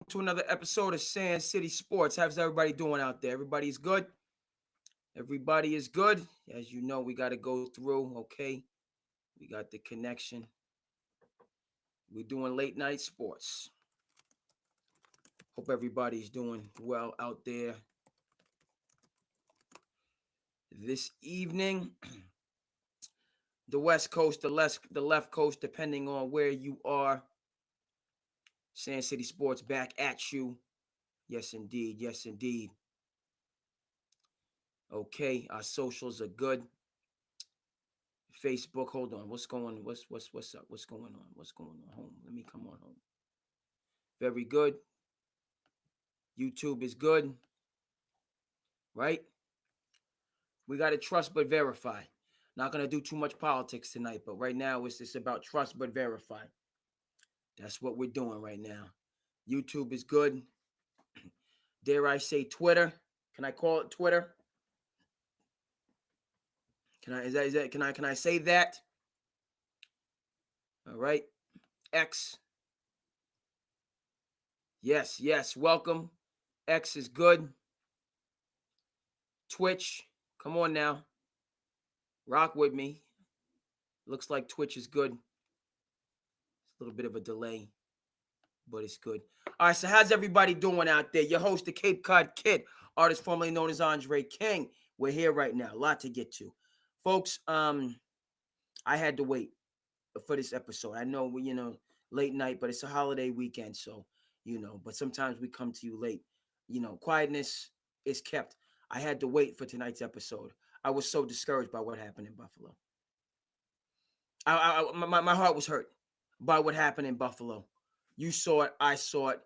to another episode of SandCity Sports. How's everybody doing out there? Everybody's good? Everybody is good. As you know, we got to go through, okay? We got the connection. We're doing late night sports. Hope everybody's doing well out there this evening. The West Coast, the left coast, depending on where you are. SandCity Sports back at you. Yes, indeed. Yes, indeed. Okay, our socials are good. Facebook, hold on. What's up? What's going on? What's going on? Home. Let me come on home. Very good. YouTube is good. Right? We got to trust but verify. Not gonna do too much politics tonight, but right now it's just about trust but verify. That's what we're doing right now. YouTube is good. Dare I say Twitter? Can I call it Twitter? Can I say that? All right. X. Yes, yes. Welcome. X is good. Twitch. Come on now. Rock with me. Looks like Twitch is good. It's a little bit of a delay, but it's good. All right, so how's everybody doing out there? Your host, the Cape Cod Kid, artist formerly known as Andre King. We're here right now. A lot to get to. Folks, I had to wait for this episode. I know we, late night, but it's a holiday weekend, so, but sometimes we come to you late. Quietness is kept. I had to wait for tonight's episode. I was so discouraged by what happened in Buffalo. My heart was hurt by what happened in Buffalo. You saw it. I saw it.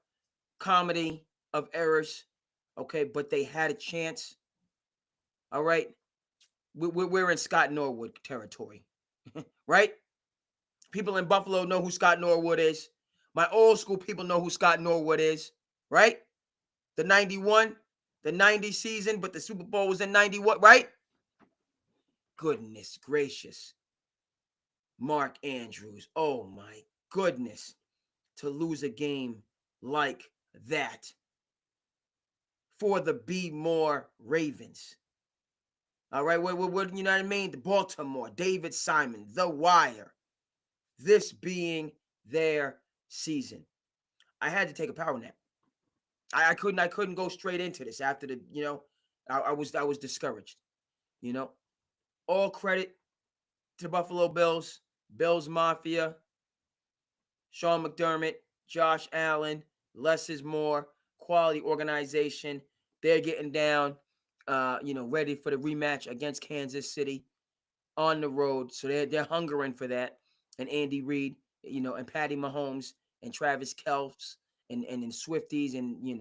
Comedy of errors. Okay, but they had a chance. All right. We're in Scott Norwood territory. Right? People in Buffalo know who Scott Norwood is. My old school people know who Scott Norwood is. Right? The 91, the 90 season, but the Super Bowl was in 90 what, right? Goodness gracious. Mark Andrews. Oh my goodness. To lose a game like that for the Be More Ravens. All right, what you know what I mean? The Baltimore, David Simon, The Wire. This being their season. I had to take a power nap. I couldn't go straight into this after the, I was discouraged. You know, all credit to the Buffalo Bills, Bills Mafia, Sean McDermott, Josh Allen, less is more, quality organization. They're getting down, ready for the rematch against Kansas City on the road. So they're hungering for that. And Andy Reid, and Patty Mahomes and Travis Kelce and Swifties and,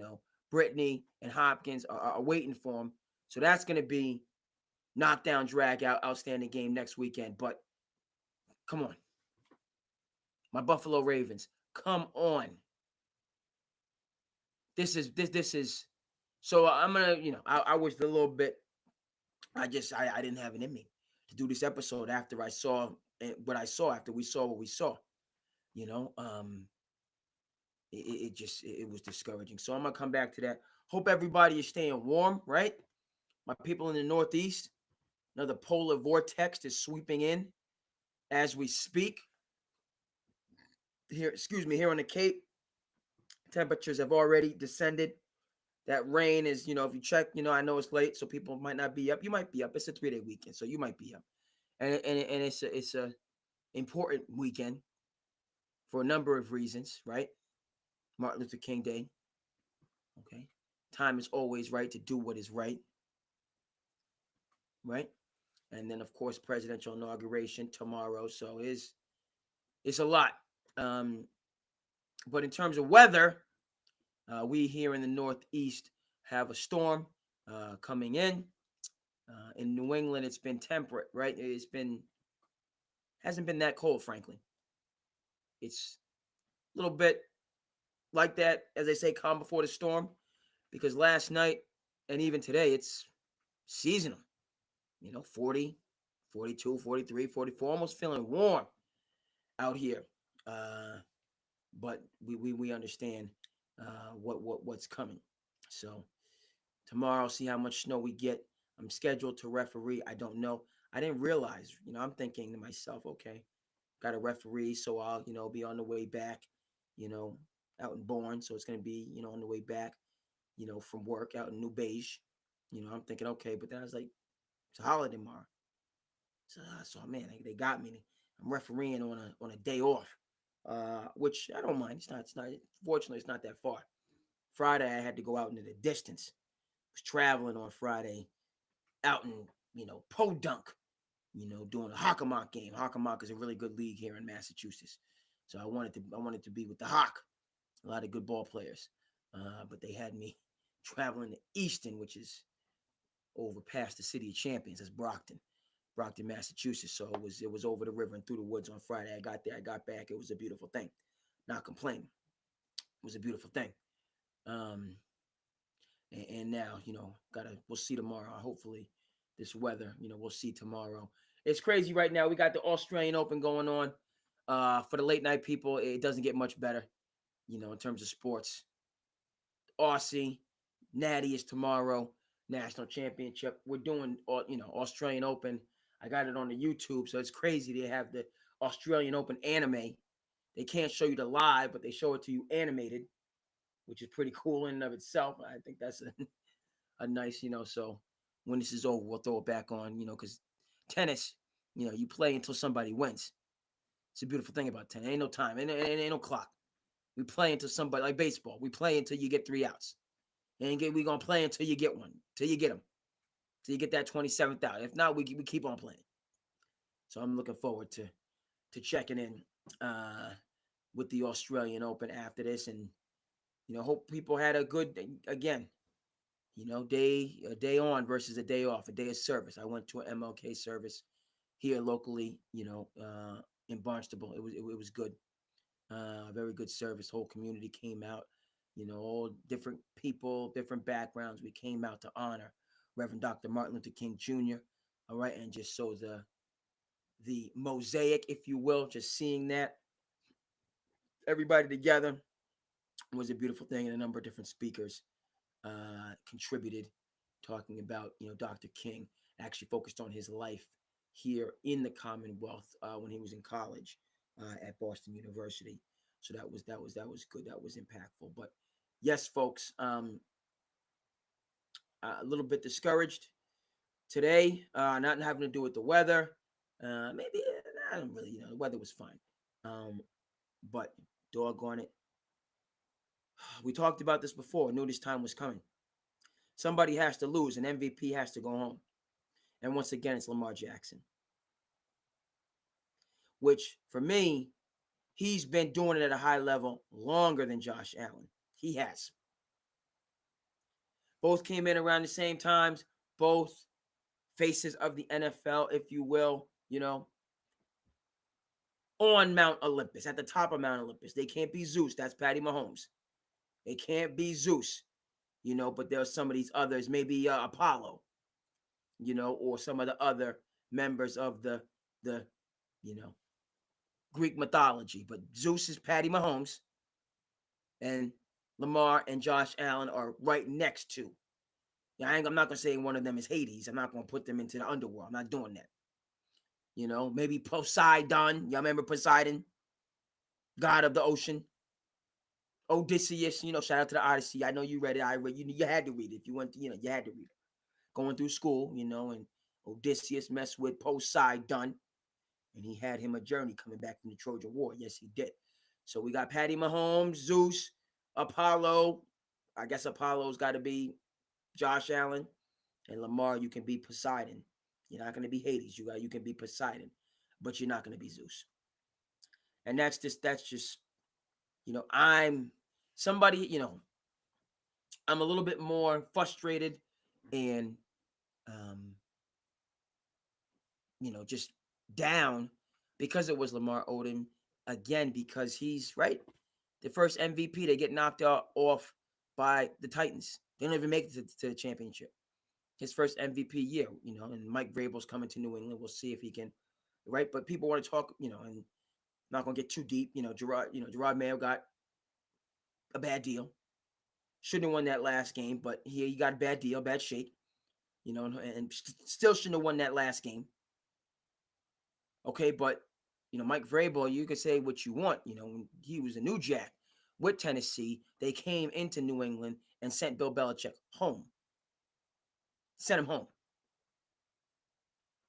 Brittany and Hopkins are waiting for him. So that's going to be knockdown, drag out, outstanding game next weekend. But come on. My Buffalo Ravens, come on. This is so I'm gonna, I was a little bit, I didn't have it in me to do this episode after I saw what I saw, after we saw what we saw. You know, it was discouraging. So I'm gonna come back to that. Hope everybody is staying warm, right? My people in the Northeast, another polar vortex is sweeping in as we speak. Here, excuse me, here on the Cape, temperatures have already descended. That rain is, if you check, I know it's late, so people might not be up. You might be up. It's a 3-day weekend, so you might be up, and it's a important weekend for a number of reasons, right? Martin Luther King Day. Okay, time is always right to do what is right, right? And then of course presidential inauguration tomorrow, so it's a lot. Um, but in terms of weather, we here in the Northeast have a storm coming in. In New England, it's been temperate, right? Hasn't been that cold, frankly. It's a little bit like that, as they say, calm before the storm, because last night and even today, it's seasonal. 40, 42, 43, 44, almost feeling warm out here. But we understand what's coming. So tomorrow, see how much snow we get. I'm scheduled to referee. I don't know. I didn't realize. I'm thinking to myself, okay, got a referee, so I'll be on the way back. You know, out in Bourne, so it's gonna be on the way back. From work out in New Beige. I'm thinking, okay, but then I was like, it's a holiday tomorrow. So man, they got me. I'm refereeing on a day off, which I don't mind. It's not. Fortunately, it's not that far. Friday, I had to go out into the distance. Was traveling on Friday out in Podunk. Doing a Hockomock game. Hockomock is a really good league here in Massachusetts. So I wanted to be with the Hawk. A lot of good ball players, but they had me traveling to Easton, which is over past the City of Champions. That's Brockton, Massachusetts. So it was over the river and through the woods on Friday. I got there, I got back. It was a beautiful thing. Not complaining. It was a beautiful thing. Um, and now we'll see tomorrow. Hopefully, this weather, we'll see tomorrow. It's crazy right now. We got the Australian Open going on. For the late night people, it doesn't get much better. In terms of sports. Aussie, Natty is tomorrow, national championship. We're doing, Australian Open. I got it on the YouTube, so it's crazy. They have the Australian Open anime. They can't show you the live, but they show it to you animated, which is pretty cool in and of itself. I think that's a nice, so when this is over, we'll throw it back on, because tennis, you play until somebody wins. It's a beautiful thing about tennis. Ain't no time, ain't no clock. We play until somebody, like baseball. We play until you get 3 outs. And we gonna play until you get one, till you get them, till you get that 27th out. If not, we keep on playing. So I'm looking forward to checking in with the Australian Open after this, and hope people had a good again. Day on versus a day off, a day of service. I went to an MLK service here locally, in Barnstable. It was good. Very good service. Whole community came out, all different people, different backgrounds. We came out to honor Reverend Dr. Martin Luther King Jr. All right, and just so the mosaic, if you will, just seeing that everybody together was a beautiful thing, and a number of different speakers contributed, talking about Dr. King. Actually focused on his life here in the Commonwealth when he was in college at Boston University. So that was good. That was impactful. But yes, folks, a little bit discouraged today. Not having to do with the weather. Maybe I don't really. The weather was fine. But doggone it, we talked about this before. Knew this time was coming. Somebody has to lose. An MVP has to go home. And once again, it's Lamar Jackson. Which, for me, he's been doing it at a high level longer than Josh Allen. He has. Both came in around the same times. Both faces of the NFL, if you will, on Mount Olympus, at the top of Mount Olympus. They can't be Zeus. That's Patty Mahomes. They can't be Zeus, but there are some of these others, maybe Apollo, or some of the other members of the you know, Greek mythology. But Zeus is Patty Mahomes, and Lamar and Josh Allen are right next to. I'm not gonna say one of them is Hades. I'm not gonna put them into the underworld. I'm not doing that. Maybe Poseidon. Y'all remember Poseidon, god of the ocean? Odysseus. Shout out to the Odyssey. I know you read it. I read. You had to read it. If you went, you had to read it. Going through school, and Odysseus messed with Poseidon, and he had him a journey coming back from the Trojan War. Yes, he did. So we got Patty Mahomes, Zeus, Apollo. I guess Apollo's got to be Josh Allen, and Lamar. You can be Poseidon. You're not going to be Hades. You can be Poseidon, but you're not going to be Zeus. And that's just I'm somebody. I'm a little bit more frustrated and just down because it was Lamar Odom again, because he's right. The first MVP, they get knocked off by the Titans. They don't even make it to the championship. His first MVP year, and Mike Vrabel's coming to New England. We'll see if he can, right? But people want to talk, and not going to get too deep. Gerard Mayo got a bad deal. Shouldn't have won that last game, but he got a bad deal, bad shake, and still shouldn't have won that last game. Okay, but Mike Vrabel, you could say what you want. He was a new jack with Tennessee. They came into New England and sent Bill Belichick home. Sent him home.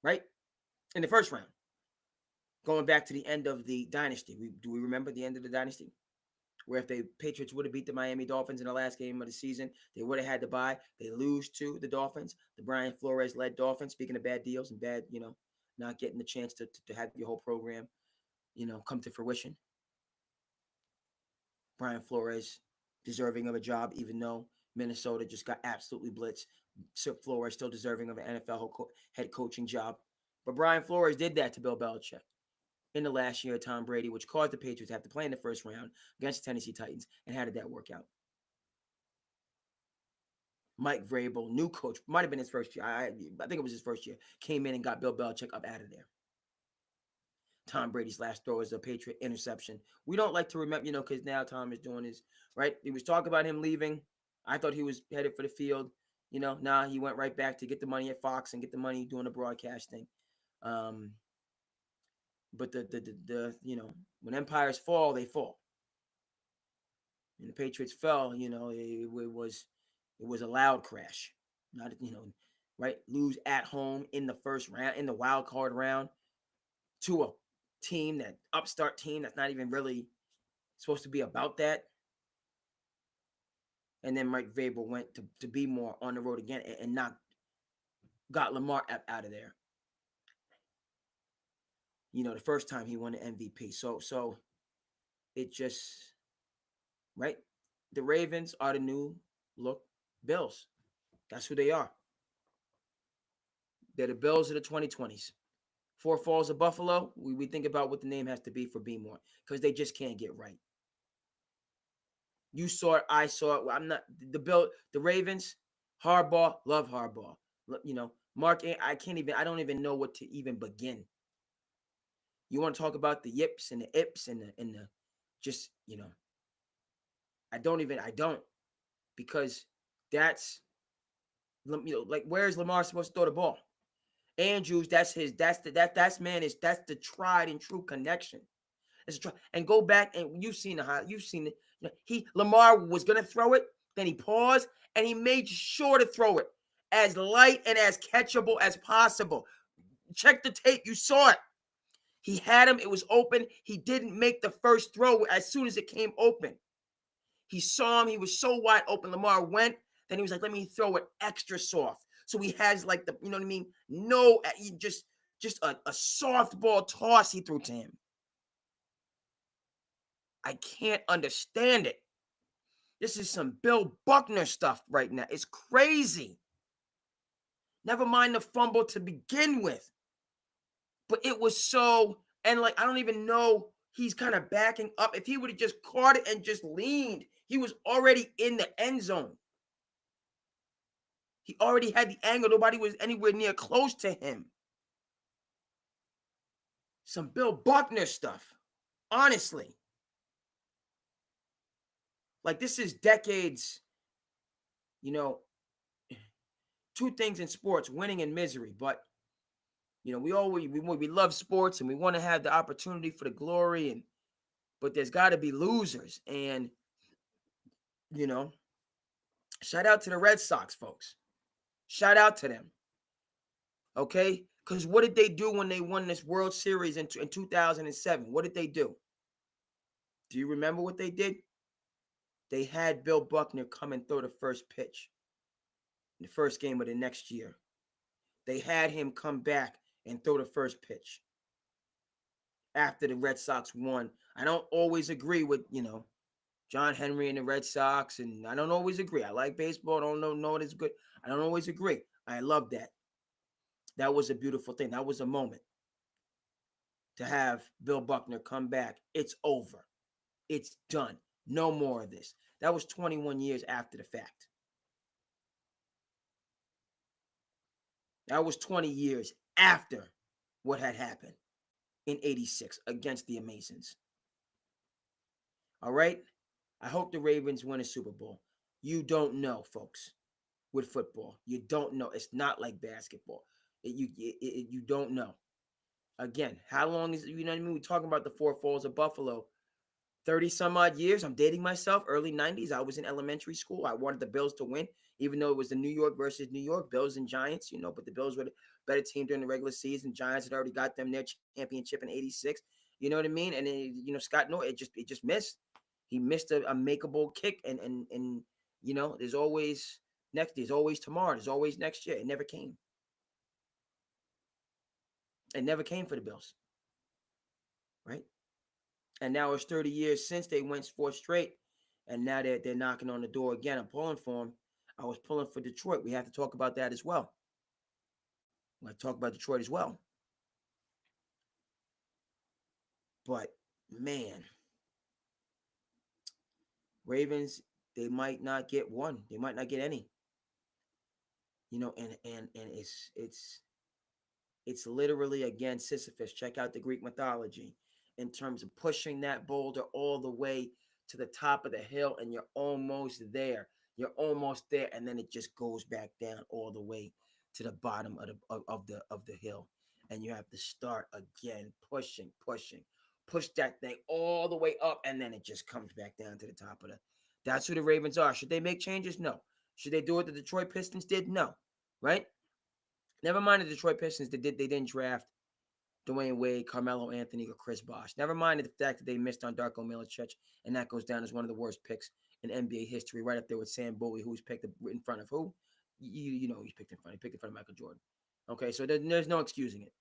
Right? In the first round. Going back to the end of the dynasty. Do we remember the end of the dynasty? Where if the Patriots would have beat the Miami Dolphins in the last game of the season, they would have had to bye. They lose to the Dolphins, the Brian Flores-led Dolphins. Speaking of bad deals and bad, not getting the chance to have your whole program, come to fruition. Brian Flores deserving of a job, even though Minnesota just got absolutely blitzed. Flores still deserving of an NFL head coaching job. But Brian Flores did that to Bill Belichick in the last year of Tom Brady, which caused the Patriots to have to play in the first round against the Tennessee Titans. And how did that work out? Mike Vrabel, new coach, might have been his first year. I think it was his first year. Came in and got Bill Belichick up out of there. Tom Brady's last throw is a Patriot interception. We don't like to remember, because now Tom is doing his, right? He was talking about him leaving. I thought he was headed for the field. Nah, he went right back to get the money at Fox and get the money doing the broadcasting. But the when empires fall, they fall. And the Patriots fell, it was a loud crash. Not, right? Lose at home in the first round, in the wild card round, to a team, that upstart team that's not even really supposed to be about that. And then Mike Vrabel went to be more on the road again and got Lamar out of there. The first time he won the MVP. So it just, right? The Ravens are the new look Bills. That's who they are. They're the Bills of the 2020s. Four Falls of Buffalo, we think about what the name has to be for Be More, because they just can't get right. You saw it, I saw it. I'm not the Ravens. Harbaugh, love Harbaugh. Mark, I don't even know what to even begin. You want to talk about the yips and the ips and the just, I don't, because that's, like, where is Lamar supposed to throw the ball? Andrews, that's the tried and true connection. And go back, and you've seen it. Lamar was gonna throw it, then he paused and he made sure to throw it as light and as catchable as possible. Check the tape, you saw it. He had him, it was open. He didn't make the first throw as soon as it came open. He saw him, he was so wide open. Lamar went, then he was like, let me throw it extra soft. So he has, like, the, you know what I mean? No, just a softball toss he threw to him. I can't understand it. This is some Bill Buckner stuff right now. It's crazy. Never mind the fumble to begin with. But it was so, and like, I don't even know, he's kind of backing up. If he would have just caught it and just leaned, he was already in the end zone. He already had the angle. Nobody was anywhere near close to him. Some Bill Buckner stuff. Honestly. Like, this is decades, two things in sports, winning and misery. But, we love sports and we want to have the opportunity for the glory, but there's got to be losers. And, shout out to the Red Sox, folks. Shout out to them. Okay? Because what did they do when they won this World Series in 2007? What did they do? Do you remember what they did? They had Bill Buckner come and throw the first pitch in the first game of the next year. They had him come back and throw the first pitch after the Red Sox won. I don't always agree with, John Henry and the Red Sox, and I don't always agree. I like baseball. I don't know it is good. I don't always agree. I love that. That was a beautiful thing. That was a moment to have Bill Buckner come back. It's over. It's done. No more of this. That was 21 years after the fact. That was 20 years after what had happened in 86 against the Amazons. All right? I hope the Ravens win a Super Bowl. You don't know, folks, with football. You don't know. It's not like basketball. You don't know. Again, how long is, you know what I mean? We're talking about the Four Falls of Buffalo. 30 some odd years. I'm dating myself. Early 90s. I was in elementary school. I wanted the Bills to win, even though it was the New York versus New York, Bills and Giants, but the Bills were the better team during the regular season. Giants had already got them their championship in 86. You know what I mean? And Scott Norton, it just missed. He missed a makeable kick, and there's always tomorrow, there's always next year. It never came. It never came for the Bills, right? And now it's 30 years since they went four straight, and now they're knocking on the door again. I'm pulling for them. I was pulling for Detroit. We have to talk about that as well. We have to talk about Detroit as well. But man, Ravens, they might not get one. They might not get any. And it's literally, again, Sisyphus. Check out the Greek mythology in terms of pushing that boulder all the way to the top of the hill, and you're almost there. You're almost there, and then it just goes back down all the way to the bottom of the hill, and you have to start again, push that thing all the way up, and then it just comes back down to the top of the. That's who the Ravens are. Should they make changes? No. Should they do what the Detroit Pistons did? No. Right? Never mind the Detroit Pistons. They didn't draft Dwayne Wade, Carmelo Anthony, or Chris Bosh. Never mind the fact that they missed on Darko Milicic, and that goes down as one of the worst picks in NBA history, right up there with Sam Bowie, who's picked in front of who? You know he's picked in front. He picked in front of Michael Jordan. Okay, so there's no excusing it.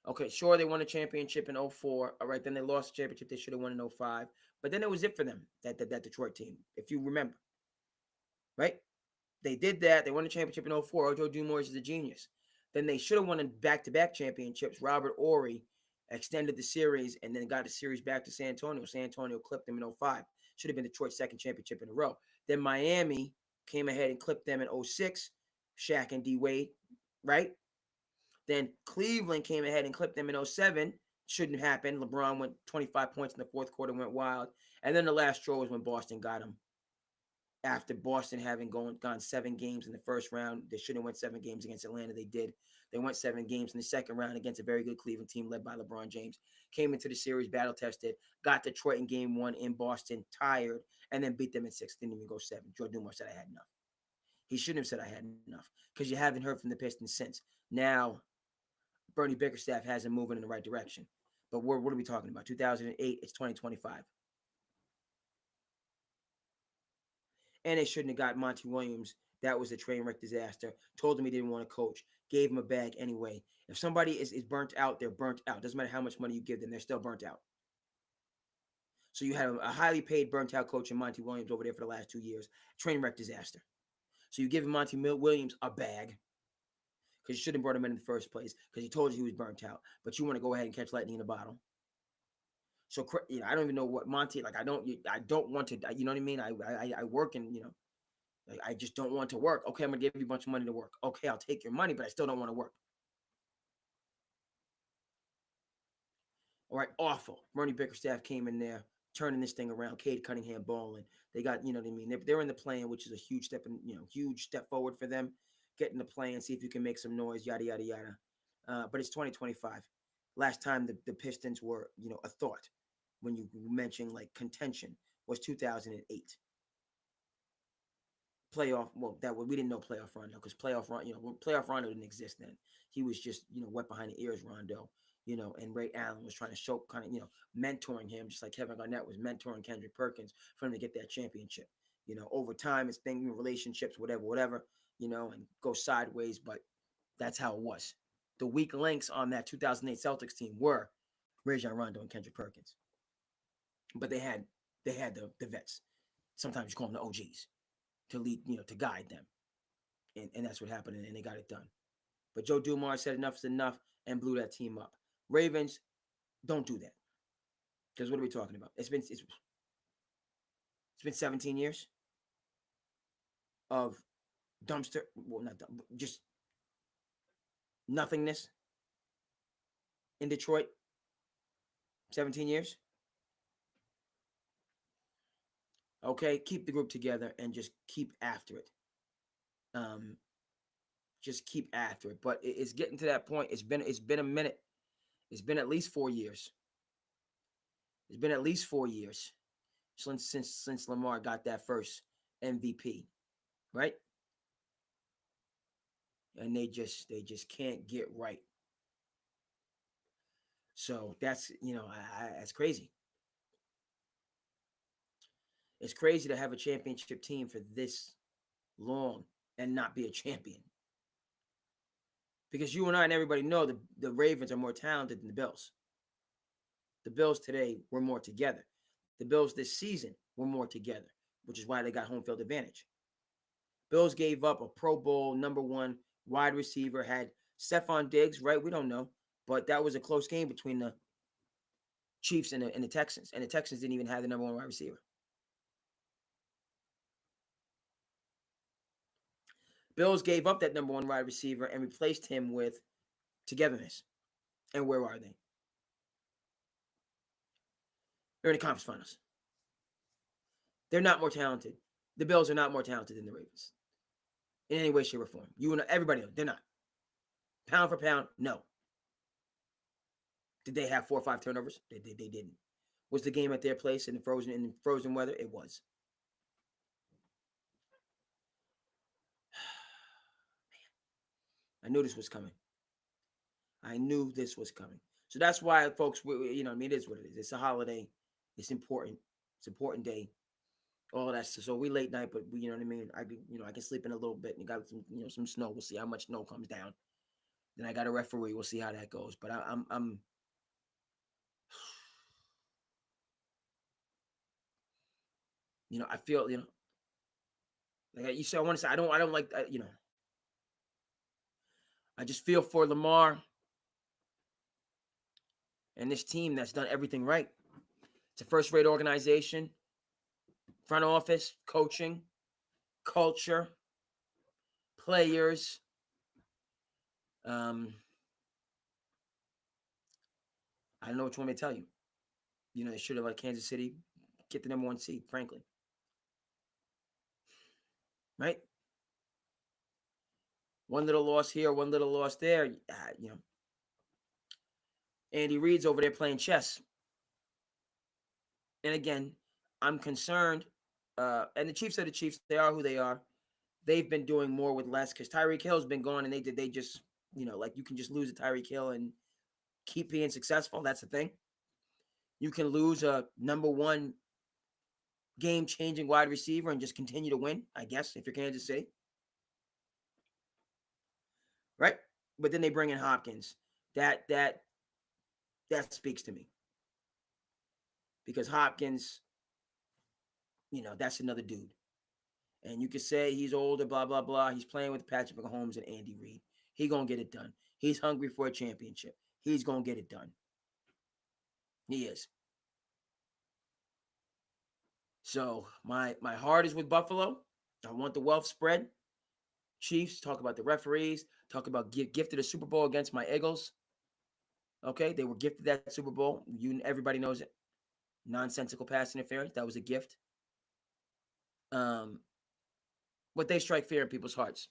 Okay, sure, they won a championship in 04. All right, then they lost the championship they should have won in 05. But then it was it for them, that Detroit team, if you remember. Right? They did that. They won the championship in 04. Ojo Dumars is a genius. Then they should have won back-to-back championships. Robert Horry extended the series and then got the series back to San Antonio. San Antonio clipped them in 05. Should have been Detroit's second championship in a row. Then Miami came ahead and clipped them in 06. Shaq and D Wade, right? Then Cleveland came ahead and clipped them in 07. Shouldn't happen. LeBron went 25 points in the fourth quarter, went wild. And then the last straw was when Boston got him. After Boston having gone 7 games in the first round, they shouldn't have went 7 games against Atlanta. They did. They went 7 games in the second round against a very good Cleveland team led by LeBron James. Came into the series battle tested, got Detroit in game 1 in Boston, tired, and then beat them in 6. Didn't even go 7. Joe Dumars said I had enough. He shouldn't have said I had enough because you haven't heard from the Pistons since. Now, Bernie Bickerstaff has him moving in the right direction. But what are we talking about? 2008, it's 2025. And they shouldn't have got Monty Williams. That was a train wreck disaster. Told him he didn't want to coach. Gave him a bag anyway. If somebody is burnt out, they're burnt out. Doesn't matter how much money you give them, they're still burnt out. So you have a highly paid burnt out coach in Monty Williams over there for the last 2 years. Train wreck disaster. So you give Monty Williams a bag because you shouldn't have brought him in the first place because he told you he was burnt out. But you want to go ahead and catch lightning in a bottle. So I don't even know what Monty like. I don't want to. You know what I mean? I work and like, I just don't want to work. Okay, I'm gonna give you a bunch of money to work. Okay, I'll take your money, but I still don't want to work. All right, awful. Bernie Bickerstaff came in there, turning this thing around. Cade Cunningham balling. They got, you know what I mean. They're in the plan, which is a huge step huge step forward for them. Get in the play and see if you can make some noise. Yada yada yada. But it's 2025. Last time the Pistons were a thought when you mentioned like contention was 2008. Playoff. Well, we didn't know playoff Rondo because playoff Rondo didn't exist then. He was just wet behind the ears Rondo. And Ray Allen was trying to show kind of mentoring him, just like Kevin Garnett was mentoring Kendrick Perkins for him to get that championship. Over time it's been relationships, whatever, and go sideways, but that's how it was. The weak links on that 2008 Celtics team were Rajon Rondo and Kendrick Perkins, but they had the vets. Sometimes you call them the OGs to lead, to guide them. And that's what happened, and they got it done. But Joe Dumars said enough is enough and blew that team up. Ravens, don't do that. Because what are we talking about? It's been 17 years of dumpster, well, not dump, just nothingness in Detroit. 17 years. Okay, keep the group together and just keep after it. Um, just keep after it. But it's getting to that point. It's been a minute. It's been at least 4 years. It's been at least 4 years since Lamar got that first MVP, right? And they just can't get right. So that's that's crazy. It's crazy to have a championship team for this long and not be a champion. Because you and I and everybody know the Ravens are more talented than the Bills. The Bills today were more together. The Bills this season were more together, which is why they got home field advantage. Bills gave up a Pro Bowl #1 wide receiver, had Stephon Diggs, right? We don't know. But that was a close game between the Chiefs and the Texans. And the Texans didn't even have the #1 wide receiver. Bills gave up that #1 wide receiver and replaced him with togetherness. And where are they? They're in the conference finals. They're not more talented. The Bills are not more talented than the Ravens in any way, shape, or form. You and everybody knows they're not. Pound for pound, no. Did they have 4 or 5 turnovers? They didn't. Was the game at their place in the frozen weather? It was. I knew this was coming. I knew this was coming. So that's why, folks, it is what it is. It's a holiday. It's important. It's an important day. All of that. So we late night, but you know what I mean. I can sleep in a little bit. And got some snow. We'll see how much snow comes down. Then I got a referee. We'll see how that goes. But I'm I feel like you said. I want to say I don't like I just feel for Lamar and this team that's done everything right. It's a first-rate organization, front office, coaching, culture, players. Um, I don't know what you want me to tell you. They should have let Kansas City get the #1 seed, frankly. Right? One little loss here, one little loss there. Andy Reid's over there playing chess. And again, I'm concerned. And the Chiefs are the Chiefs. They are who they are. They've been doing more with less because Tyreek Hill's been gone, and they just like you can just lose a Tyreek Hill and keep being successful. That's the thing. You can lose a #1 game-changing wide receiver and just continue to win, I guess, if you're Kansas City. Right? But then they bring in Hopkins. That speaks to me. Because Hopkins, that's another dude. And you could say he's older, blah, blah, blah. He's playing with Patrick Mahomes and Andy Reid. He going to get it done. He's hungry for a championship. He's going to get it done. He is. So my heart is with Buffalo. I want the wealth spread. Chiefs, talk about the referees, talk about gifted a Super Bowl against my Eagles. Okay, they were gifted that Super Bowl. Everybody knows it. Nonsensical pass interference. That was a gift. But they strike fear in people's hearts.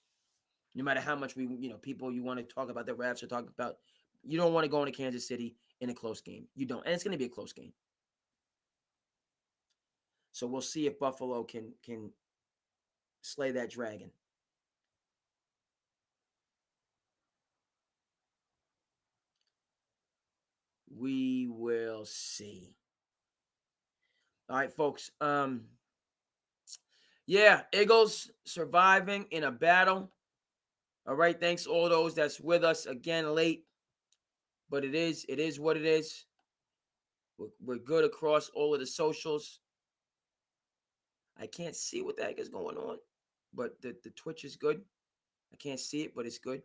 No matter how much people you want to talk about the refs or talk about, you don't want to go into Kansas City in a close game. You don't, and it's going to be a close game. So we'll see if Buffalo can slay that dragon. We will see. All right, folks. Yeah, Eagles surviving in a battle. All right, thanks all those that's with us again late, but it is what it is. We're good across all of the socials. I can't see what the heck is going on, but the Twitch is good. I can't see it, but it's good.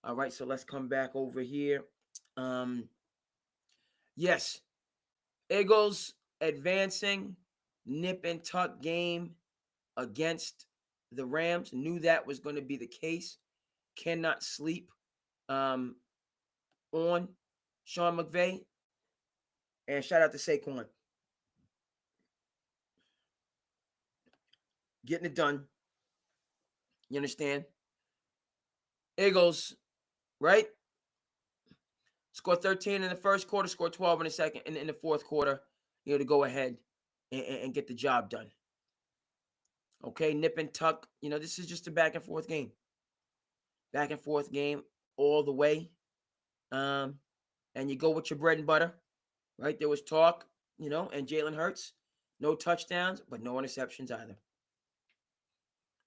All right, so let's come back over here. Yes, Eagles advancing, nip and tuck game against the Rams. Knew that was going to be the case. Cannot sleep on Sean McVay. And shout out to Saquon. getting it done. You understand? Eagles, right? Score 13 in the first quarter, score 12 in the second, and in the fourth quarter, to go ahead and get the job done. Okay, nip and tuck. This is just a back and forth game. Back and forth game all the way. And you go with your bread and butter, right? There was talk, and Jalen Hurts, no touchdowns, but no interceptions either.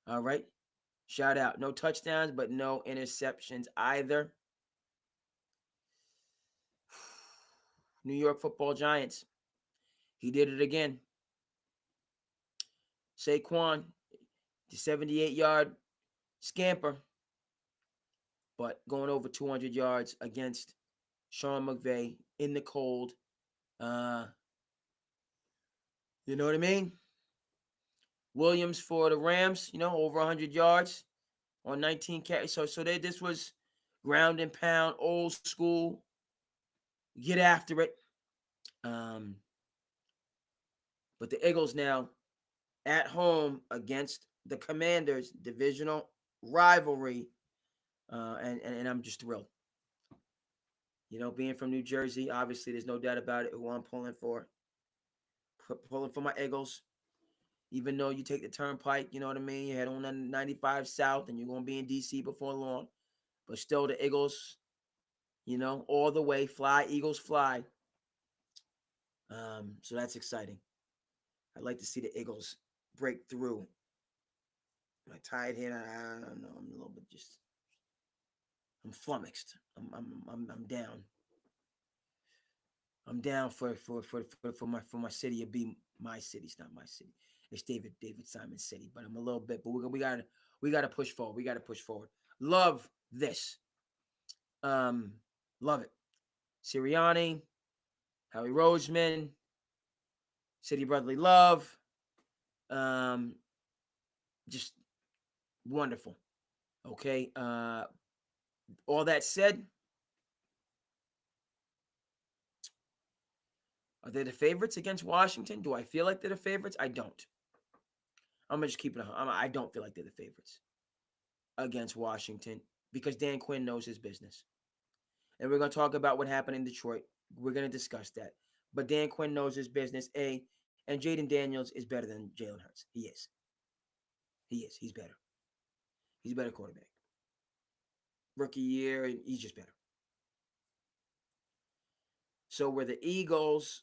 All right. Shout out. No touchdowns, but no interceptions either. New York Football Giants. He did it again. Saquon, the 78-yard scamper, but going over 200 yards against Sean McVay in the cold. You know what I mean? Williams for the Rams, over 100 yards on 19 carries. So this was ground and pound, old school. Get after it. But the Eagles now at home against the Commanders, divisional rivalry, and I'm just thrilled. Being from New Jersey, obviously there's no doubt about it who I'm pulling for. Pulling for my Eagles. Even though you take the turnpike, you know what I mean? You head on 95 South and you're going to be in D.C. before long. But still the Eagles, all the way. Fly, Eagles, fly. So that's exciting. I'd like to see the Eagles break through. Am I tired here? I don't know. I'm a little bit I'm flummoxed. I'm down. I'm down for my city to be my city. It's not my city. It's David Simon's city. But I'm a little bit. But we gotta push forward. We gotta push forward. Love this. Love it. Sirianni, Howie Roseman, City Brotherly Love. Just wonderful. Okay. All that said, are they the favorites against Washington? Do I feel like they're the favorites? I don't. I'm going to just keep it. I don't feel like they're the favorites against Washington because Dan Quinn knows his business. And we're going to talk about what happened in Detroit. We're going to discuss that. But Dan Quinn knows his business, and Jaden Daniels is better than Jalen Hurts. He is. He's better. He's a better quarterback. Rookie year, he's just better. So where the Eagles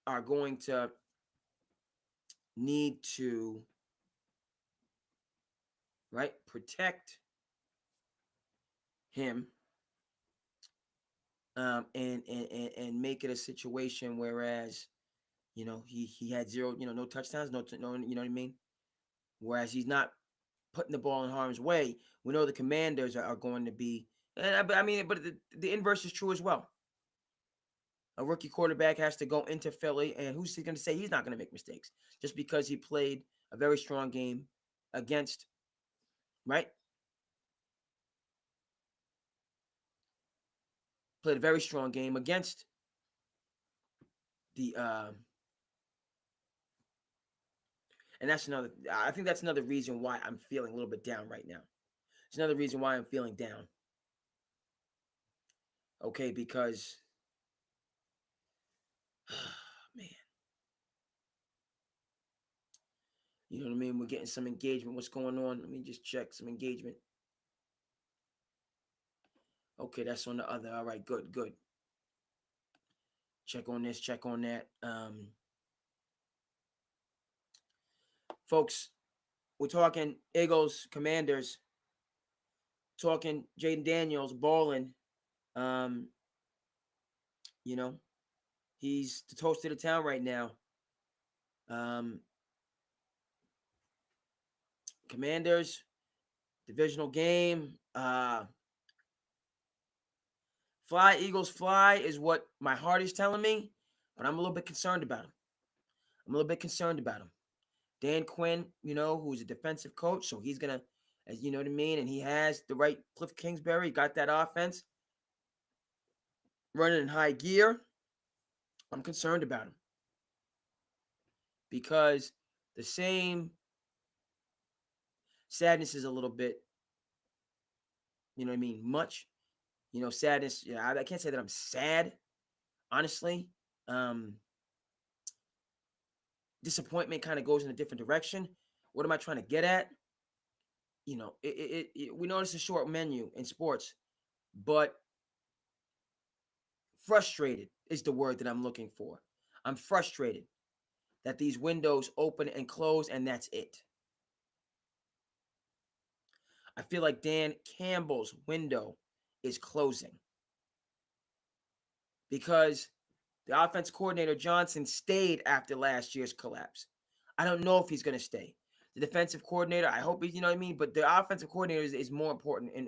are going to need to, right, protect him and make it a situation whereas, he had zero, no touchdowns, no, you know what I mean? Whereas he's not putting the ball in harm's way. We know the Commanders are going to be, but the inverse is true as well. A rookie quarterback has to go into Philly, and who's going to say he's not going to make mistakes just because he played a very strong game against, right? Played a very strong game against the, and I think that's another reason why I'm feeling a little bit down right now. It's another reason why I'm feeling down. Okay, because, man, you know what I mean? We're getting some engagement. What's going on? Let me just check some engagement. Okay, that's on the other. All right, good. Check on this, check on that. Folks, we're talking Eagles, Commanders, talking Jaden Daniels, balling. He's the toast of the town right now. Commanders, divisional game. Fly, Eagles, fly is what my heart is telling me, but I'm a little bit concerned about him. Dan Quinn, who's a defensive coach, so he's going to, as you know what I mean, and he has the right Cliff Kingsbury, got that offense running in high gear. I'm concerned about him because the same Sadness is a little bit, you know what I mean, much. Sadness. Yeah, I can't say that I'm sad, honestly. Um, Disappointment kind of goes in a different direction. What am I trying to get at? We know it's a short menu in sports, but frustrated is the word that I'm looking for. I'm frustrated that these windows open and close, and that's it. I feel like Dan Campbell's window is closing because the offense coordinator Johnson stayed after last year's collapse. I don't know if he's going to stay. The defensive coordinator, I hope he's, you know what I mean? But the offensive coordinator is more important. And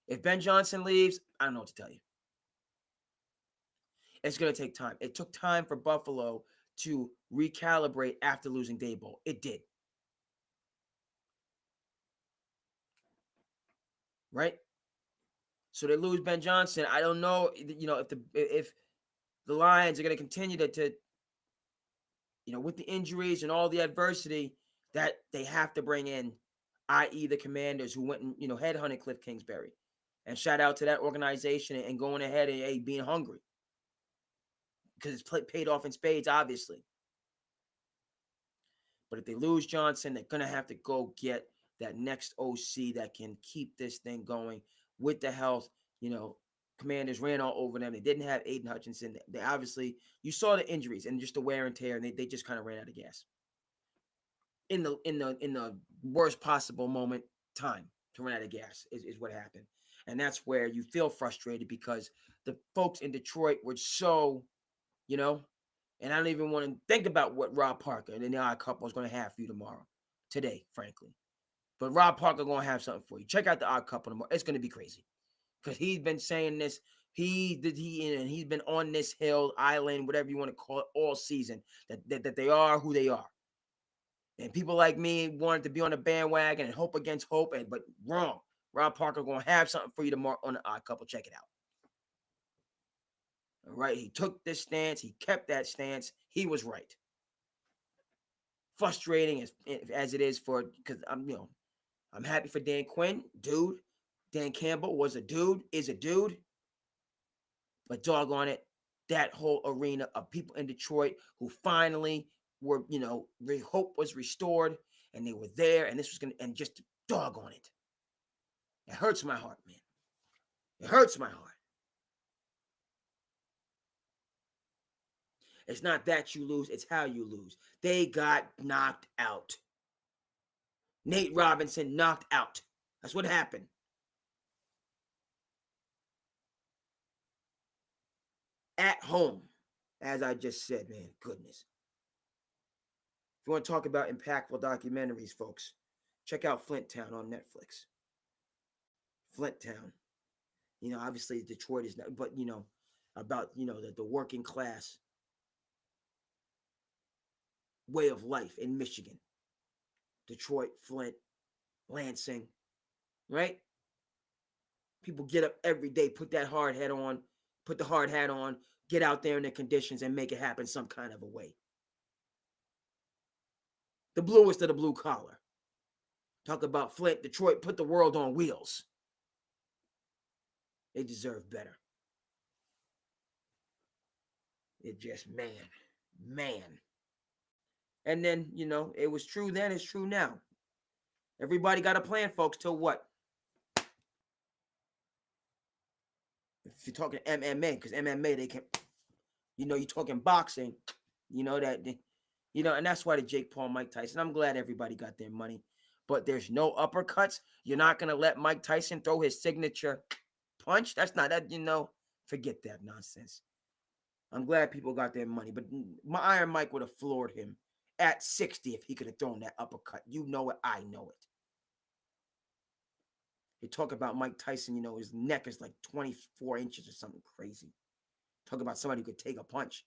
if Ben Johnson leaves, I don't know what to tell you. It's going to take time. It took time for Buffalo to recalibrate after losing Daboll. It did. Right? So they lose Ben Johnson. I don't know, if the Lions are going to continue to with the injuries and all the adversity that they have to bring in, i.e. the Commanders who went and, headhunted Cliff Kingsbury. And shout out to that organization and going ahead and being hungry because it's paid off in spades, obviously. But if they lose Johnson, they're going to have to go get that next OC that can keep this thing going with the health. Commanders ran all over them. They didn't have Aiden Hutchinson. They obviously, you saw the injuries and just the wear and tear, and they just kind of ran out of gas in the worst possible moment time to run out of gas is what happened. And that's where you feel frustrated because the folks in Detroit were so, and I don't even want to think about what Rob Parker and the Odd Couple is going to have for you today, frankly. But Rob Parker going to have something for you. Check out the Odd Couple tomorrow. It's going to be crazy because he's been saying this. He's been on this hill, island, whatever you want to call it, all season. That they are who they are. And people like me wanted to be on the bandwagon and hope against hope, but wrong. Rob Parker going to have something for you tomorrow on the Odd Couple. Check it out. All right, he took this stance. He kept that stance. He was right. Frustrating as it is because I'm happy for Dan Quinn, dude. Dan Campbell was a dude, is a dude. But doggone it, that whole arena of people in Detroit who finally were, hope was restored and they were there and this was going to, and just doggone it. It hurts my heart, man. It hurts my heart. It's not that you lose, it's how you lose. They got knocked out. Nate Robinson knocked out. That's what happened. At home, as I just said, man, goodness. If you want to talk about impactful documentaries, folks, check out Flint Town on Netflix. Flint Town. Obviously Detroit is not, but about the working class way of life in Michigan. Detroit, Flint, Lansing, right? People get up every day, put the hard hat on, get out there in the conditions and make it happen some kind of a way. The bluest of the blue collar. Talk about Flint, Detroit, put the world on wheels. They deserve better. It just, man. And then, it was true then, it's true now. Everybody got a plan, folks, till what? If you're talking MMA, because MMA, they can, you're talking boxing, and that's why the Jake Paul, Mike Tyson, I'm glad everybody got their money, but there's no uppercuts. You're not going to let Mike Tyson throw his signature punch. That's not that, forget that nonsense. I'm glad people got their money, but my Iron Mike would have floored him at 60 if he could have thrown that uppercut. You know it, I know it. They talk about Mike Tyson, his neck is like 24 inches or something crazy. Talk about somebody who could take a punch.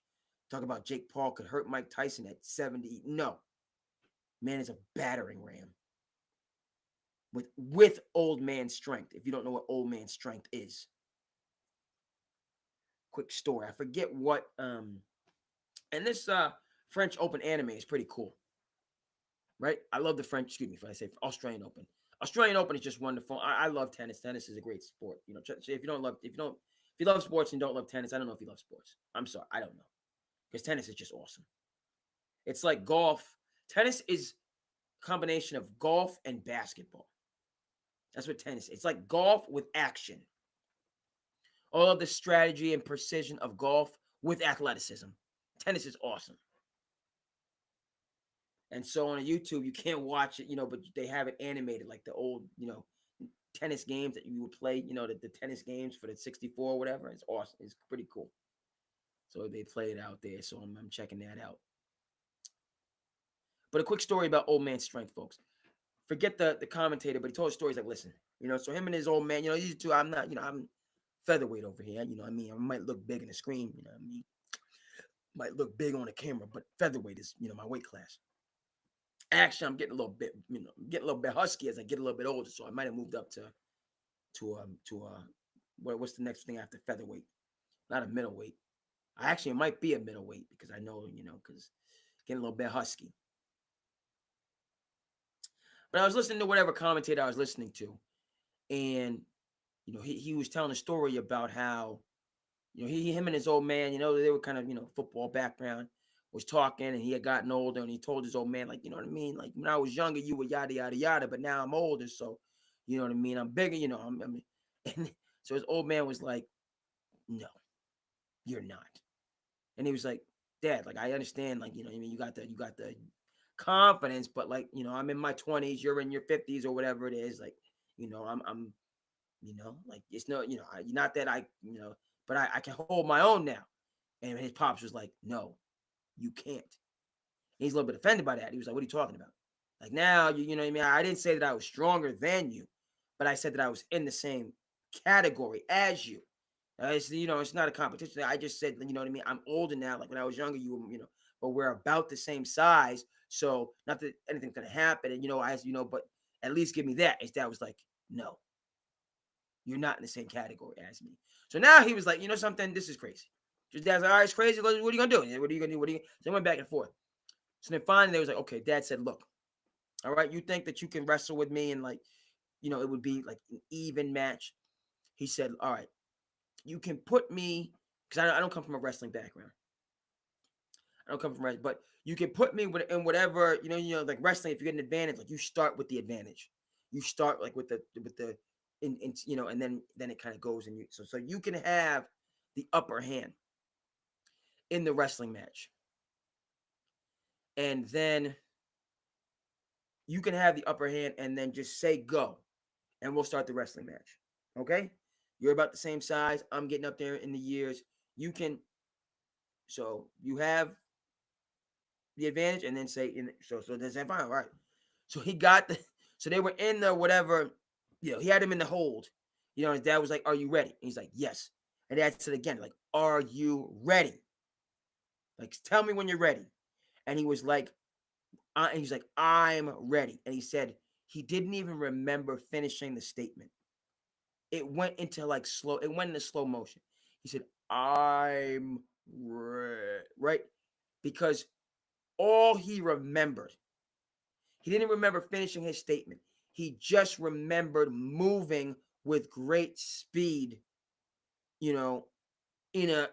Talk about Jake Paul could hurt Mike Tyson at 70. No. Man is a battering ram. With old man strength, if you don't know what old man strength is. Quick story. I forget what and this French Open anime is pretty cool. right? I love the French, excuse me, if I say Australian Open. Australian Open is just wonderful. I love tennis. Tennis is a great sport. If you love sports and don't love tennis, I don't know if you love sports. I'm sorry, I don't know. Because tennis is just awesome. It's like golf. Tennis is a combination of golf and basketball. That's what tennis is. It's like golf with action. All of the strategy and precision of golf with athleticism. Tennis is awesome. And so on YouTube, you can't watch it, but they have it animated like the old, tennis games that you would play, the tennis games for the 64 or whatever. It's awesome. It's pretty cool. So they play it out there. So I'm checking that out. But a quick story about old man strength, folks. Forget the commentator, but he told stories like, listen, so him and his old man, these two, I'm not, I'm featherweight over here. I might look big in the screen, might look big on the camera, but featherweight is, my weight class. Actually, I'm getting a little bit husky as I get a little bit older, so I might have moved up to what's the next thing after featherweight? Not a middleweight. It might be a middleweight because I know, because getting a little bit husky. But I was listening to whatever commentator I was listening to, and he was telling a story about how him and his old man, they were kind of football background, was talking, and he had gotten older, and he told his old man, like, you know what I mean, like when I was younger, you were yada yada yada, but now I'm older, so you know what I mean, I'm bigger, and so his old man was like, no, you're not, and he was like, Dad, like I understand, like I mean, you got the confidence, but like I'm in my 20s, you're in your 50s or whatever it is, like I'm like it's no, not that I but I can hold my own now. And his pops was like, no, you can't. And he's a little bit offended by that. He was like, what are you talking about? Like now, you know what I mean? I didn't say that I was stronger than you, but I said that I was in the same category as you. It's not a competition. I just said, you know what I mean? I'm older now. Like when I was younger, you were, but we're about the same size. So not that anything's going to happen. And, but at least give me that. His dad was like, no, you're not in the same category as me. So now he was like, something? This is crazy. His dad's like, all right, it's crazy. What are you going to do? What are you going to do? So they went back and forth. So then finally they was like, okay, Dad said, look, all right, you think that you can wrestle with me and like, it would be like an even match. He said, all right, you can put me, because I don't come from a wrestling background. I don't come from wrestling, but you can put me in whatever, like wrestling, if you get an advantage, like you start with the advantage. You start like with the and then it kind of goes and so you can have the upper hand in the wrestling match. And then you can have the upper hand and then just say go. And we'll start the wrestling match. Okay? You're about the same size. I'm getting up there in the years. So you have the advantage and then say, so then say, fine, all right. So so they were in the whatever, he had him in the hold. His dad was like, are you ready? And he's like, yes. And dad said again, like, are you ready? Like, tell me when you're ready. And he was like, I'm ready. And he said he didn't even remember finishing the statement. It went into slow motion. He said, I'm ready, right? Because all he remembered, he didn't remember finishing his statement. He just remembered moving with great speed, in a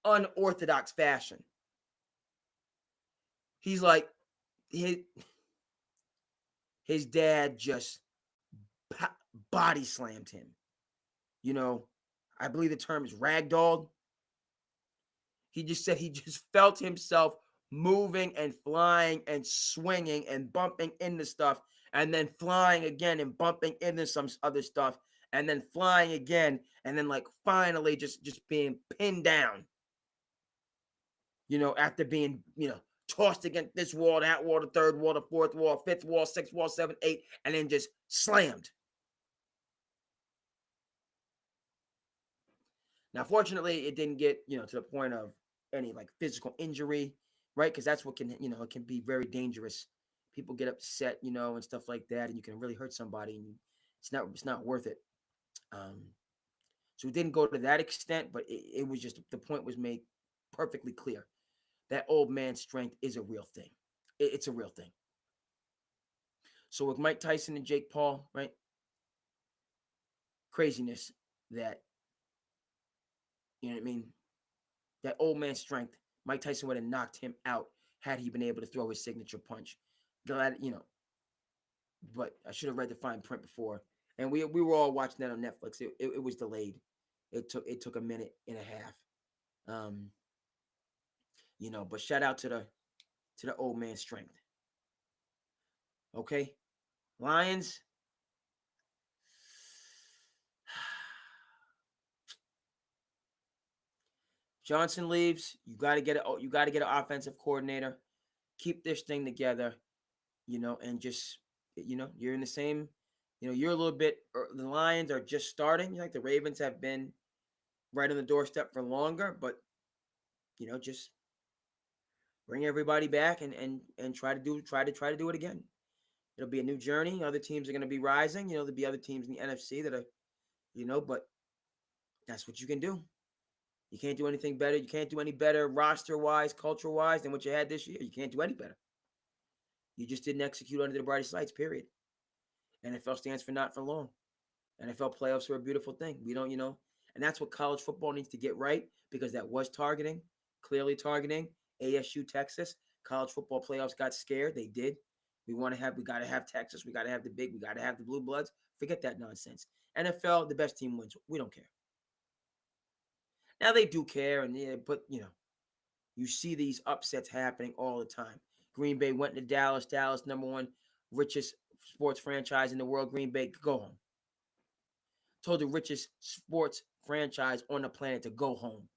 unorthodox fashion. He's like, his dad just body slammed him. I believe the term is ragdolled. He just said he just felt himself moving and flying and swinging and bumping into stuff and then flying again and bumping into some other stuff and then flying again and then like finally just being pinned down, after being, tossed against this wall, that wall, the third wall, the fourth wall, fifth wall, sixth wall, seventh, eighth, and then just slammed. Now, fortunately, it didn't get, to the point of any like physical injury, right? Because that's what can, it can be very dangerous. People get upset, and stuff like that, and you can really hurt somebody, and it's not worth it. So it didn't go to that extent, but it was just the point was made perfectly clear. That old man's strength is a real thing. It's a real thing. So with Mike Tyson and Jake Paul, right? Craziness that, you know what I mean? That old man strength. Mike Tyson would have knocked him out had he been able to throw his signature punch. Glad, but I should have read the fine print before. And we were all watching that on Netflix. It was delayed. It took a minute and a half. But shout out to the old man strength. Okay, Lions. Johnson leaves. You got to get an offensive coordinator. Keep this thing together, and just you're in the same. You're a little bit. The Lions are just starting. Like the Ravens have been right on the doorstep for longer, but just bring everybody back and try to do it again. It'll be a new journey. Other teams are going to be rising. There'll be other teams in the NFC that are, but that's what you can do. You can't do anything better. You can't do any better roster-wise, culture-wise than what you had this year. You can't do any better. You just didn't execute under the brightest lights, period. NFL stands for not for long. NFL playoffs are a beautiful thing. We don't, and that's what college football needs to get right, because that was clearly targeting ASU, Texas. College football playoffs got scared. They did. We got to have Texas. We got to have we got to have the Blue Bloods. Forget that nonsense. NFL, the best team wins. We don't care. Now they do care, but you see these upsets happening all the time. Green Bay went to Dallas. Dallas, #1 richest sports franchise in the world. Green Bay, go home. Told the richest sports franchise on the planet to go home.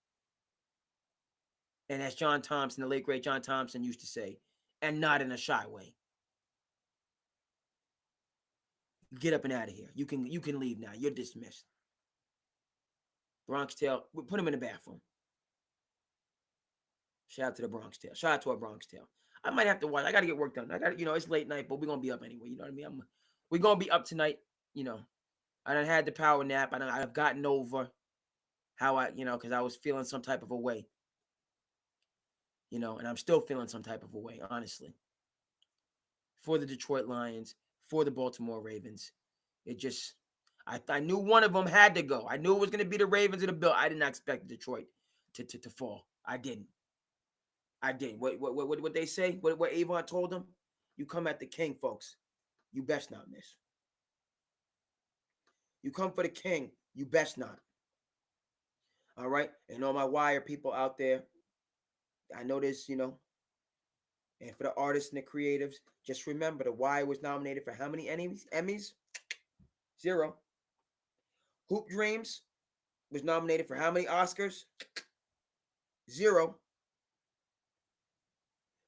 And as John Thompson, the late great John Thompson, used to say, and not in a shy way. Get up and out of here. You can leave now. You're dismissed. Bronx Tale, put him in the bathroom. Shout out to the Bronx Tale. Shout out to our Bronx Tale. I might have to watch. I got to get work done. I got, it's late night, but we're gonna be up anyway. You know what I mean? We're gonna be up tonight. I done had the power nap. I've gotten over how because I was feeling some type of a way. And I'm still feeling some type of a way, honestly. For the Detroit Lions, for the Baltimore Ravens, I knew one of them had to go. I knew it was going to be the Ravens or the Bills. I did not expect Detroit to fall. I didn't. What they say? What Avon told them? You come at the king, folks. You best not miss. You come for the king. You best not. All right? And all my wire people out there, I know this, and for the artists and the creatives, just remember the Wire was nominated for how many Emmys? 0. Hoop Dreams was nominated for how many Oscars? 0.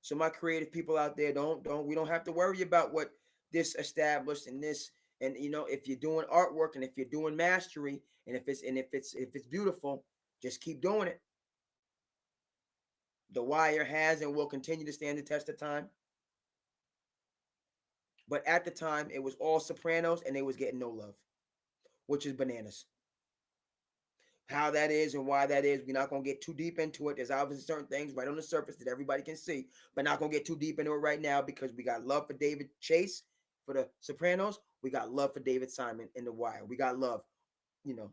So my creative people out there, we don't have to worry about what this established and this, and if you're doing artwork and if you're doing mastery and if it's beautiful, just keep doing it. The Wire has and will continue to stand the test of time. But at the time, it was all Sopranos and they was getting no love, which is bananas. How that is and why that is, we're not going to get too deep into it. There's obviously certain things right on the surface that everybody can see, but not going to get too deep into it right now, because we got love for David Chase for the Sopranos. We got love for David Simon in The Wire. We got love.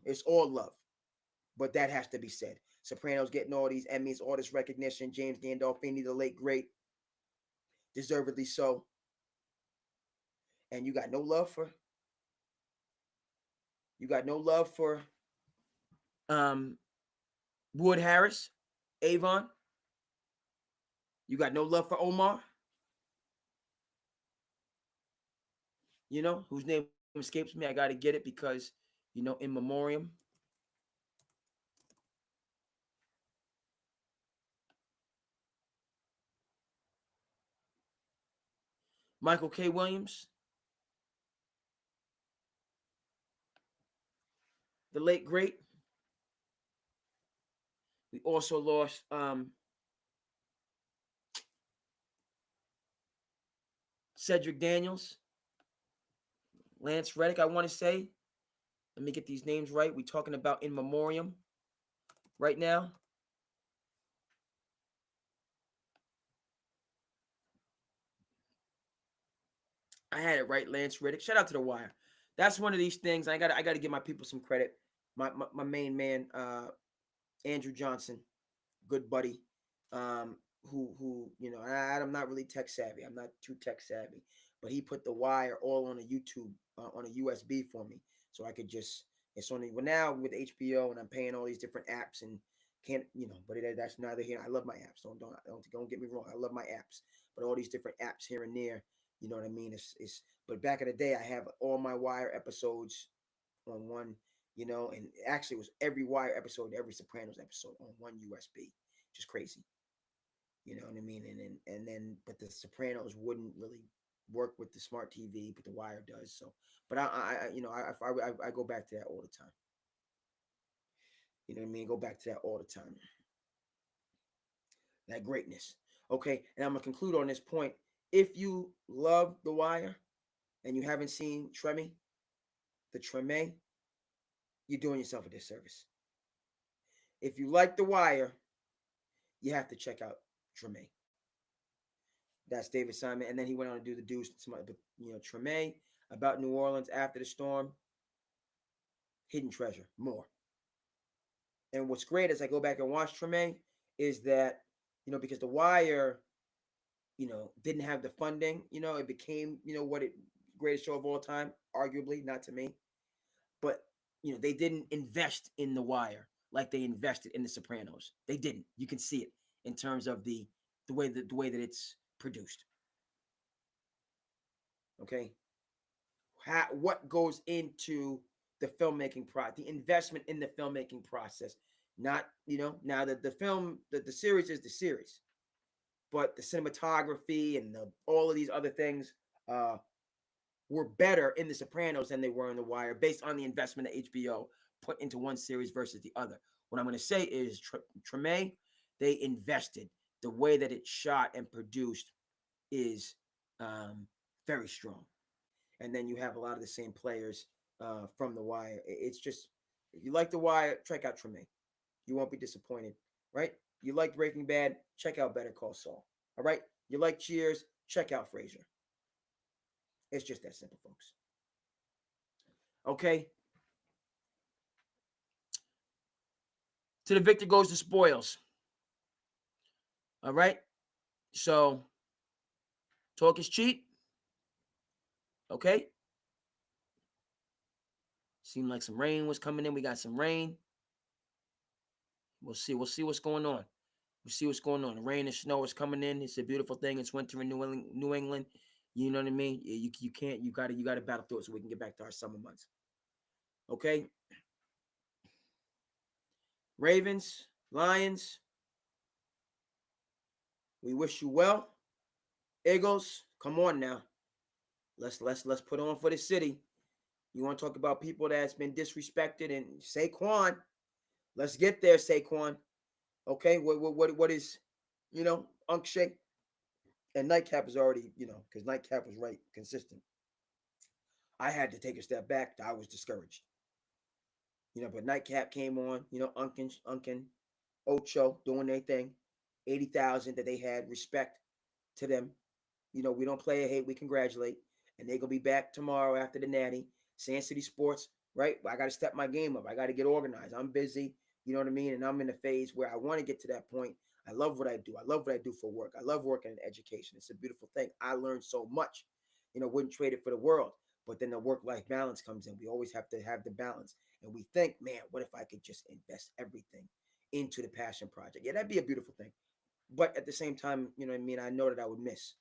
It's all love. But that has to be said. Sopranos getting all these Emmys, all this recognition. James Gandolfini, the late great, deservedly so. And you got no love for Wood Harris, Avon. You got no love for Omar. Whose name escapes me. I got to get it because, in memoriam. Michael K. Williams. The late great. We also lost Cedric Daniels, Lance Reddick, I want to say. Let me get these names right. We're talking about in memoriam right now. I had it right, Lance Riddick. Shout out to the Wire. That's one of these things. I got to give my people some credit. My main man, Andrew Johnson, good buddy, who I'm not really tech savvy. I'm not too tech savvy, but he put the Wire all on a YouTube on a USB for me, so I could just it's only well now with HBO and I'm paying all these different apps and can't but that's neither here. I love my apps. Don't get me wrong. I love my apps, but all these different apps here and there. You know what I mean? It's but back in the day, I have all my Wire episodes on one, and actually it was every Wire episode, every Sopranos episode on one USB. Just crazy. You know what I mean? And then but the Sopranos wouldn't really work with the smart TV, but the Wire does. So, but I go back to that all the time. You know what I mean? Go back to that all the time. That greatness. Okay, and I'm gonna conclude on this point. If you love The Wire and you haven't seen the Treme, you're doing yourself a disservice. If you like The Wire, you have to check out Treme. That's David Simon, and then he went on to do the Deuce, Treme about New Orleans after the storm, Hidden Treasure, more. And what's great as I go back and watch Treme is that because The Wire, didn't have the funding, it became what it greatest show of all time, arguably, not to me, but they didn't invest in The Wire like they invested in The Sopranos. They didn't. You can see it in terms of the way that it's produced. Okay, what goes into the filmmaking the investment in the filmmaking process. Not now that the series is the series, but the cinematography and all of these other things were better in The Sopranos than they were in The Wire, based on the investment that HBO put into one series versus the other. What I'm going to say is Treme, they invested. The way that it's shot and produced is very strong. And then you have a lot of the same players from The Wire. It's just, if you like The Wire, check out Treme. You won't be disappointed, right? You like Breaking Bad, check out Better Call Saul. All right? You like Cheers, check out Frasier. It's just that simple, folks. Okay? To the victor goes the spoils. All right? So, talk is cheap. Okay? Seemed like some rain was coming in. We got some rain. We'll see. We'll see what's going on. We'll see what's going on. The rain and snow is coming in. It's a beautiful thing. It's winter in New England. You know what I mean? You can't. You gotta battle through it so we can get back to our summer months. Okay. Ravens, Lions. We wish you well. Eagles, come on now. Let's put on for the city. You want to talk about people that's been disrespected and Saquon? Let's get there, Saquon. Okay, what is, Unc Shake? And Nightcap is already, because Nightcap was right, consistent. I had to take a step back. I was discouraged. But Nightcap came on, Unkin, Ocho doing their thing. 80,000 that they had. Respect to them. We don't play a hate, we congratulate. And they're going to be back tomorrow after the Natty. SandCity Sports, right? I got to step my game up. I got to get organized. I'm busy, you know what I mean? And I'm in a phase where I want to get to that point. I love what I do. I love what I do for work. I love working in education. It's a beautiful thing. I learned so much, wouldn't trade it for the world. But then the work-life balance comes in. We always have to have the balance. And we think, man, what if I could just invest everything into the passion project? Yeah, that'd be a beautiful thing. But at the same time, you know what I mean? I know that I would miss.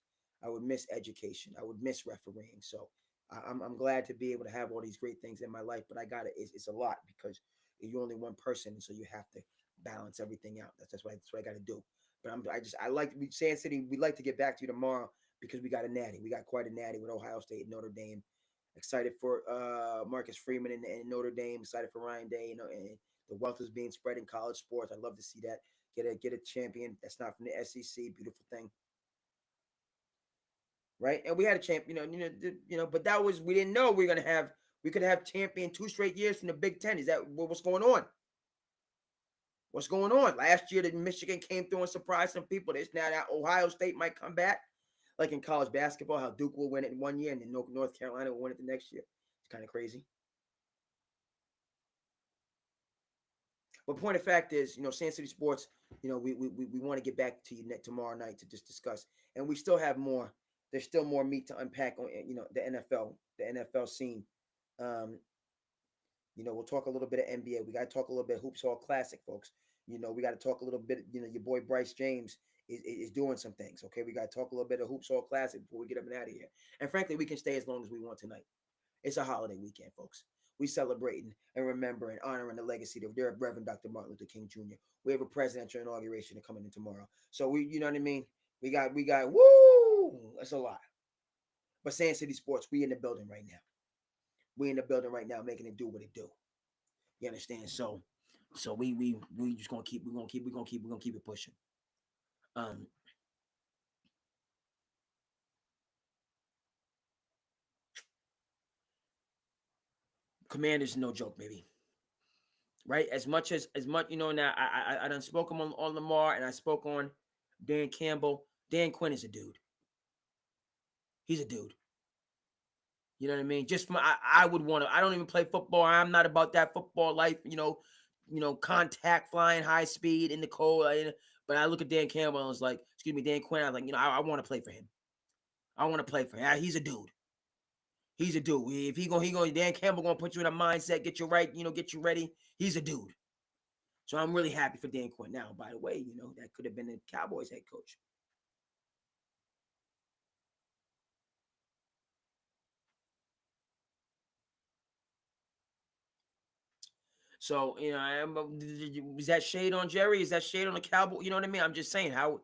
I would miss education. I would miss refereeing. So I'm glad to be able to have all these great things in my life. But I got it. It's a lot because you're only one person, so you have to balance everything out. That's what I got to do. But I like Sand City. We'd like to get back to you tomorrow because we got a natty. We got quite a natty with Ohio State and Notre Dame. Excited for Marcus Freeman and Notre Dame. Excited for Ryan Day. And the wealth is being spread in college sports. I love to see that. Get a champion that's not from the SEC. Beautiful thing. Right? And we had a champ, but that was, we didn't know we could have champion 2 straight years from the Big Ten. Is that what's going on? What's going on? Last year, that Michigan came through and surprised some people. This now that Ohio State might come back. Like in college basketball, how Duke will win it in 1 year and then North Carolina will win it the next year. It's kind of crazy. But point of fact is, SandCity Sports, we want to get back to you tomorrow night to just discuss. And we still have more. There's still more meat to unpack on, the NFL scene. We'll talk a little bit of NBA. We got to talk a little bit of Hoops Hall Classic, folks. We got to talk a little bit, your boy Bryce James is doing some things, okay? We got to talk a little bit of Hoops Hall Classic before we get up and out of here. And frankly, we can stay as long as we want tonight. It's a holiday weekend, folks. We celebrating and remembering, honoring the legacy of their Reverend Dr. Martin Luther King Jr. We have a presidential inauguration coming in tomorrow. So you know what I mean? We got, woo! That's a lot. But SandCity Sports, we in the building right now. We in the building right now, making it do what it do. You understand? So we just gonna keep it pushing. Commanders, no joke, baby. Right? As much, now I done spoke on Lamar and I spoke on Dan Campbell. Dan Quinn is a dude. He's a dude. You know what I mean? Just I would want to. I don't even play football. I'm not about that football life. Contact, flying high speed in the cold. But I look at Dan Campbell and I was like, excuse me, Dan Quinn. I was like, I want to play for him. I want to play for him. He's a dude. He's a dude. If he going, Dan Campbell gonna put you in a mindset, get you right, get you ready. He's a dude. So I'm really happy for Dan Quinn. Now, by the way, that could have been the Cowboys head coach. So, is that shade on Jerry? Is that shade on the Cowboy? You know what I mean? I'm just saying how,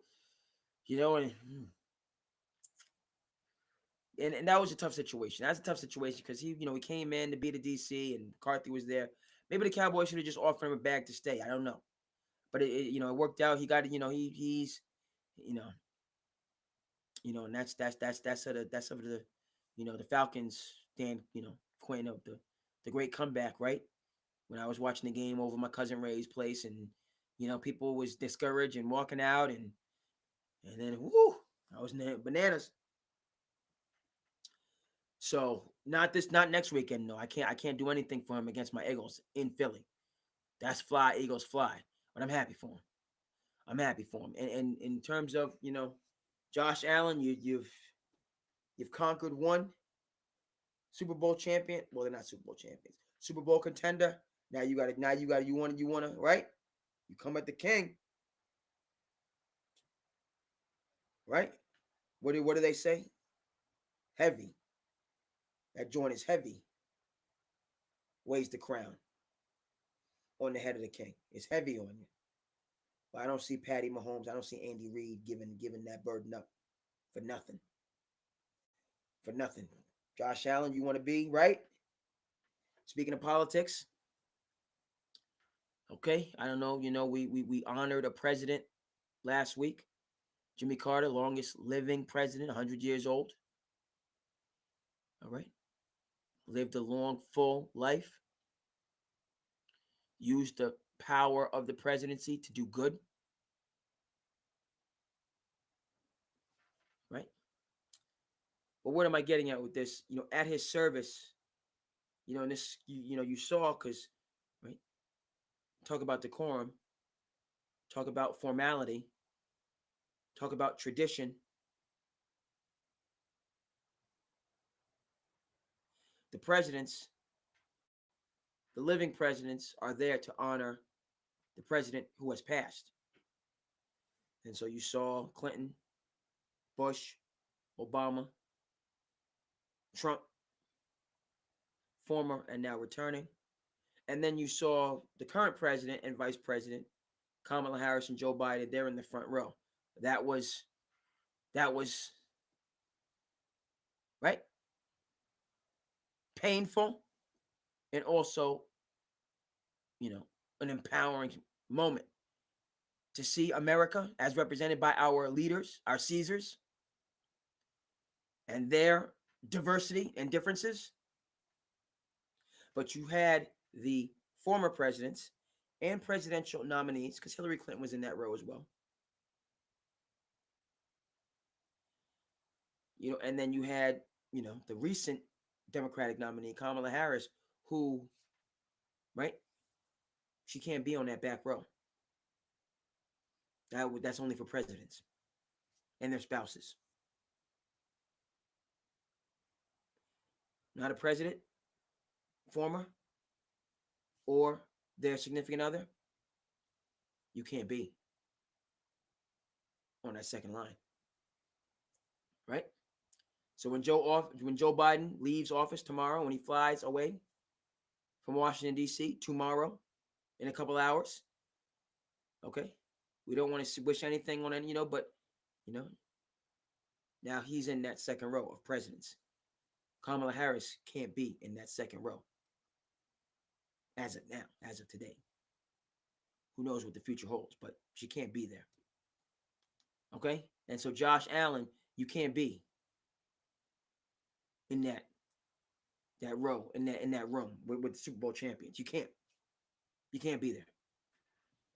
and that was a tough situation. That's a tough situation because he came in to be the DC and McCarthy was there. Maybe the Cowboys should have just offered him a bag to stay. I don't know, but it worked out. He got he's and that's of the the Falcons. Dan Quinn of the great comeback, right? When I was watching the game over my cousin Ray's place, and people was discouraged and walking out, and then whoo, I was bananas. So not next weekend. No, I can't do anything for him against my Eagles in Philly. That's fly, Eagles fly. But I'm happy for him. I'm happy for him. And in terms of Josh Allen, you've conquered one Super Bowl champion. Well, they're not Super Bowl champions. Super Bowl contender. Now you want to right? You come at the king. Right? What do they say? Heavy. That joint is heavy. Weighs the crown on the head of the king. It's heavy on you. But I don't see Patty Mahomes. I don't see Andy Reid giving that burden up for nothing. For nothing. Josh Allen, you want to be right? Speaking of politics, okay. I don't know. We honored a president last week, Jimmy Carter, longest living president, 100 years old. All right. Lived a long, full life. Used the power of the presidency to do good. Right. But what am I getting at with this? At his service, and this, you saw, because, right, talk about decorum, talk about formality, talk about tradition. The presidents, the living presidents, are there to honor the president who has passed. And so you saw Clinton, Bush, Obama, Trump, former and now returning. And then you saw the current president and vice president, Kamala Harris and Joe Biden. They're in the front row. That was right, painful, and also an empowering moment to see America as represented by our leaders, our Caesars, and their diversity and differences. But you had the former presidents and presidential nominees, because Hillary Clinton was in that row as well. And then you had, the recent Democratic nominee, Kamala Harris, who, right, she can't be on that back row. That's only for presidents and their spouses. Not a president, former, or their significant other. You can't be on that second line, right? So when Joe Biden leaves office tomorrow, when he flies away from Washington D.C. tomorrow, in a couple hours, okay, we don't want to wish anything on any, but now he's in that second row of presidents. Kamala Harris can't be in that second row as of now, as of today. Who knows what the future holds, but she can't be there. Okay? And so Josh Allen, you can't be in that row, in that room with the Super Bowl champions. You can't. You can't be there.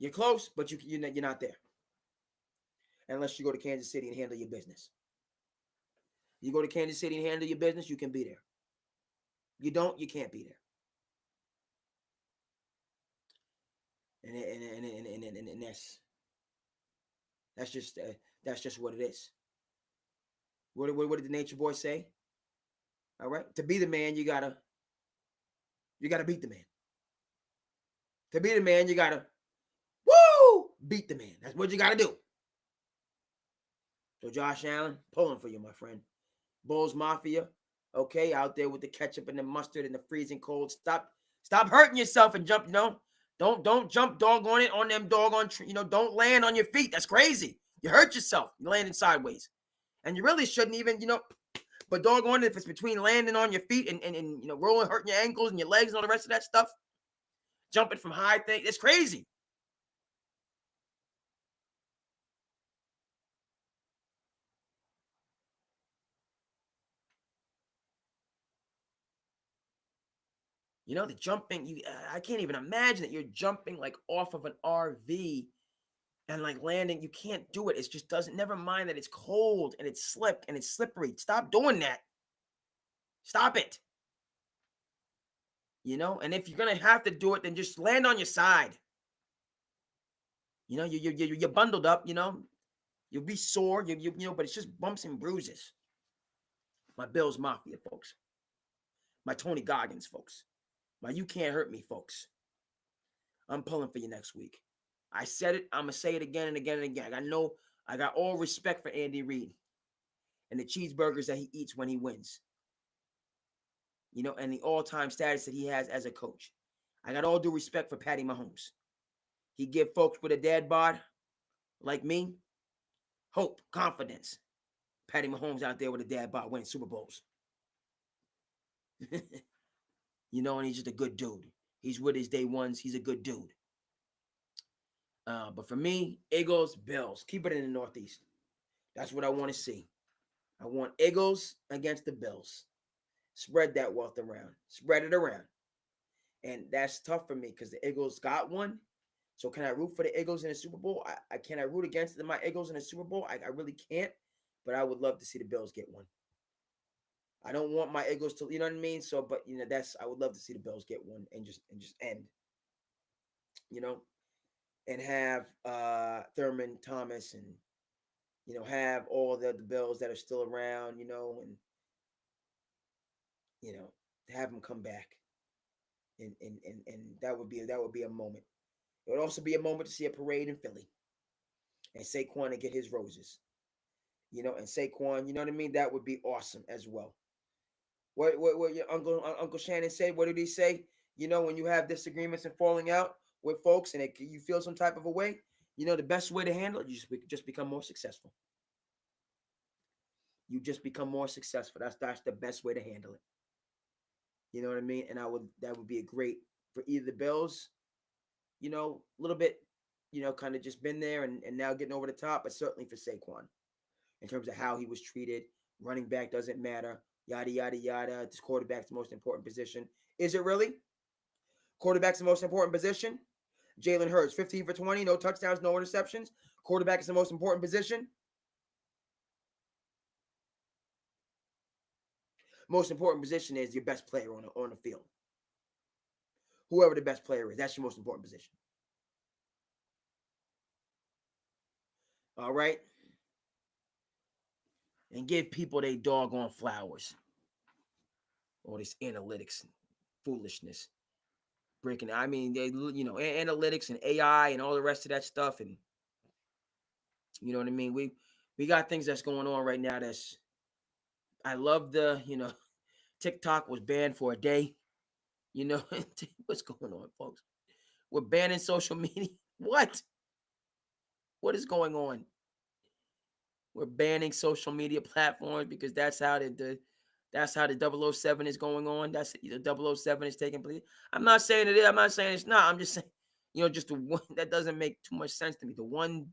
You're close, but you're not there. Unless you go to Kansas City and handle your business. You go to Kansas City and handle your business, you can be there. You don't, you can't be there. And that's just what it is. What did the Nature Boy say? All right, to be the man, you gotta beat the man. To be the man, you gotta beat the man. That's what you gotta do. So Josh Allen, pulling for you, my friend. Bulls Mafia, okay, out there with the ketchup and the mustard and the freezing cold. Stop hurting yourself and jump. Don't jump doggone it on them doggone. Don't land on your feet. That's crazy. You hurt yourself. You're landing sideways, and you really shouldn't even. But doggone it, if it's between landing on your feet and rolling, hurting your ankles and your legs and all the rest of that stuff, jumping from high things, it's crazy. The jumping, I can't even imagine that you're jumping like off of an RV and like landing. You can't do it. It just doesn't, never mind that it's cold and it's slick and it's slippery. Stop doing that. Stop it. And if you're going to have to do it, then just land on your side. You're bundled up, you'll be sore, but it's just bumps and bruises. My Bills Mafia, folks. My Tony Goggins, folks. My You Can't Hurt Me, folks. I'm pulling for you next week. I said it. I'm going to say it again and again and again. I got all respect for Andy Reid and the cheeseburgers that he eats when he wins. And the all-time status that he has as a coach. I got all due respect for Patty Mahomes. He give folks with a dad bod like me hope, confidence. Patty Mahomes out there with a dad bod winning Super Bowls. And he's just a good dude. He's with his day ones. He's a good dude. But for me, Eagles, Bills. Keep it in the Northeast. That's what I want to see. I want Eagles against the Bills. Spread that wealth around. Spread it around. And that's tough for me because the Eagles got one. So can I root for the Eagles in the Super Bowl? Can I root against my Eagles in the Super Bowl? I really can't. But I would love to see the Bills get one. I don't want my Eagles to, you know what I mean? So, but I would love to see the Bills get one and just end. And have Thurman Thomas and have all the Bills that are still around, and have them come back. And that would be a moment. It would also be a moment to see a parade in Philly and Saquon to get his roses. And Saquon, you know what I mean? That would be awesome as well. What your Uncle Shannon said? What did he say? When you have disagreements and falling out with folks and you feel some type of a way, the best way to handle it, you just become more successful. You just become more successful. That's the best way to handle it. You know what I mean? And that would be a great for either the Bills, a little bit, kind of just been there and now getting over the top, but certainly for Saquon in terms of how he was treated. Running back doesn't matter. Yada, yada, yada. This quarterback's the most important position. Is it really? Quarterback's the most important position? Jalen Hurts, 15 for 20, no touchdowns, no interceptions. Quarterback is the most important position. most important position is your best player on the field. Whoever the best player is, that's your most important position. All right? And give people their doggone flowers. All this analytics and foolishness. Breaking, I mean, they, analytics and AI and all the rest of that stuff. And you know what I mean? We got things that's going on right now that's, I love TikTok was banned for a day. What's going on, folks? We're banning social media. What? What is going on? We're banning social media platforms because that's how the 007 is going on. That's the 007 is taking place. I'm not saying it is. I'm not saying it's not. I'm just saying, just the one that doesn't make too much sense to me. The one,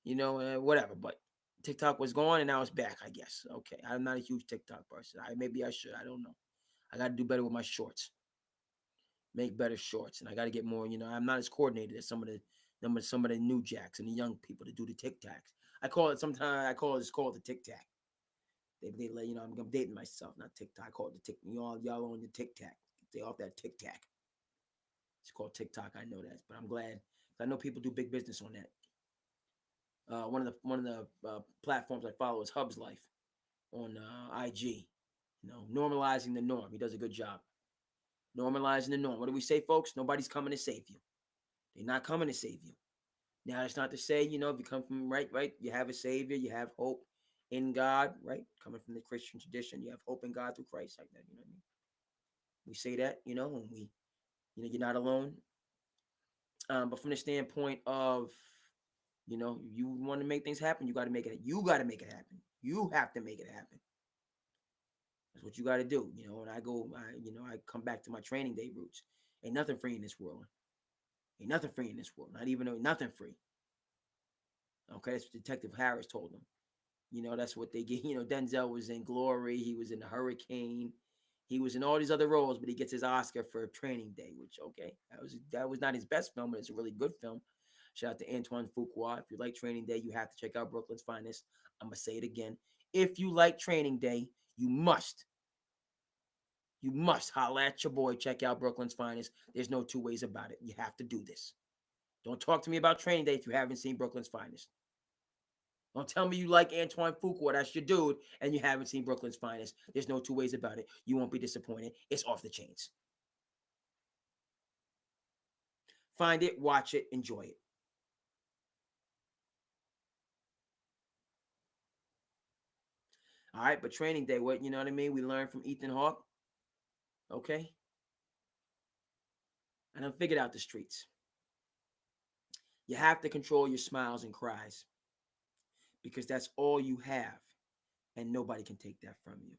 whatever. But TikTok was gone and now it's back, I guess. Okay. I'm not a huge TikTok person. Maybe I should. I don't know. I got to do better with my shorts. Make better shorts. And I got to get more, I'm not as coordinated as some of the new jacks and the young people to do the TikToks. I call it the Tic Tac. They I'm dating myself, not TikTok. I call it the Tic. Y'all on the Tic Tac. Stay off that Tic Tac. It's called TikTok. I know that, but I'm glad. I know people do big business on that. One of the platforms I follow is Hub's Life on IG. Normalizing the norm. He does a good job. Normalizing the norm. What do we say, folks? Nobody's coming to save you. They're not coming to save you. Now, that's not to say, if you come from right, you have a savior, you have hope in God, right? Coming from the Christian tradition, you have hope in God through Christ, like that. You know what I mean? We say that, and we, you're not alone. But from the standpoint of, you want to make things happen, you got to make it. You got to make it happen. You have to make it happen. That's what you got to do. When I go, I come back to my training day roots. Ain't nothing free in this world. Ain't nothing free in this world. Not even nothing free. Okay, that's what Detective Harris told them. That's what they get. Denzel was in Glory. He was in The Hurricane. He was in all these other roles, but he gets his Oscar for Training Day, which, okay, that was not his best film, but it's a really good film. Shout out to Antoine Fuqua. If you like Training Day, you have to check out Brooklyn's Finest. I'm going to say it again. If you like Training Day, you must holla at your boy. Check out Brooklyn's Finest. There's no two ways about it. You have to do this. Don't talk to me about Training Day if you haven't seen Brooklyn's Finest. Don't tell me you like Antoine Fuqua, that's your dude, and you haven't seen Brooklyn's Finest. There's no two ways about it. You won't be disappointed. It's off the chains. Find it, watch it, enjoy it. All right, but Training Day, what, you know what I mean? We learned from Ethan Hawke, okay? And I figured out the streets. You have to control your smiles and cries because that's all you have, and nobody can take that from you.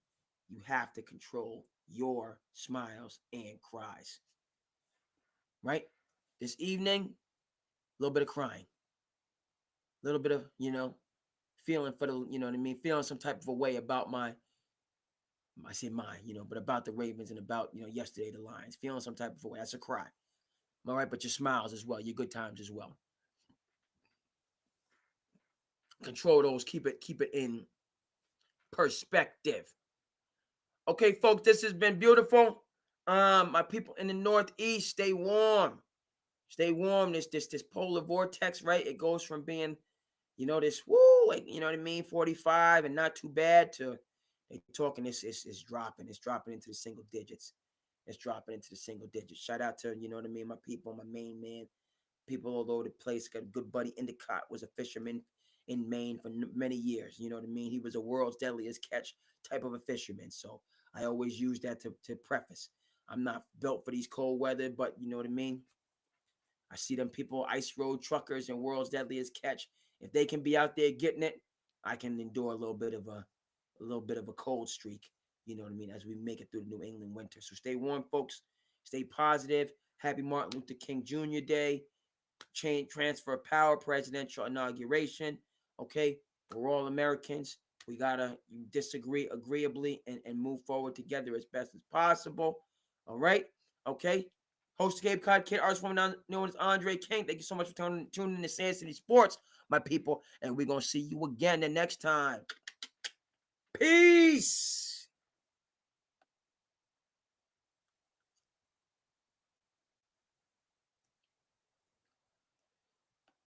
You have to control your smiles and cries, right? This evening, a little bit of crying, a little bit of, feeling for the, you know what I mean? Feeling some type of a way about I say mine, but about the Ravens and about, yesterday, the Lions. Feeling some type of a way. That's a cry. All right, but your smiles as well, your good times as well. Control those, keep it in perspective. Okay, folks, this has been beautiful. My people in the Northeast, stay warm. Stay warm. This polar vortex, right? It goes from being, this like, you know what I mean, 45 and not too bad to they talking this is dropping. It's dropping into the single digits. It's dropping into the single digits. Shout out to, you know what I mean, my people, my main man. People all over the place. Got a good buddy. Endicott was a fisherman in Maine for many years. You know what I mean? He was a world's deadliest catch type of a fisherman. So I always use that to preface. I'm not built for these cold weather, but you know what I mean? I see them people, ice road truckers and world's deadliest catch. If they can be out there getting it, I can endure a little bit of a cold streak. You know what I mean? As we make it through the New England winter. So stay warm, folks. Stay positive. Happy Martin Luther King Jr. Day. Transfer of power, presidential inauguration. Okay, we're all Americans. We gotta disagree agreeably and move forward together as best as possible. All right, okay. Host of Cape Cod Kid, artist woman known as Andre King. Thank you so much for tuning in to SandCity Sports, my people, and we're gonna see you again the next time. Peace.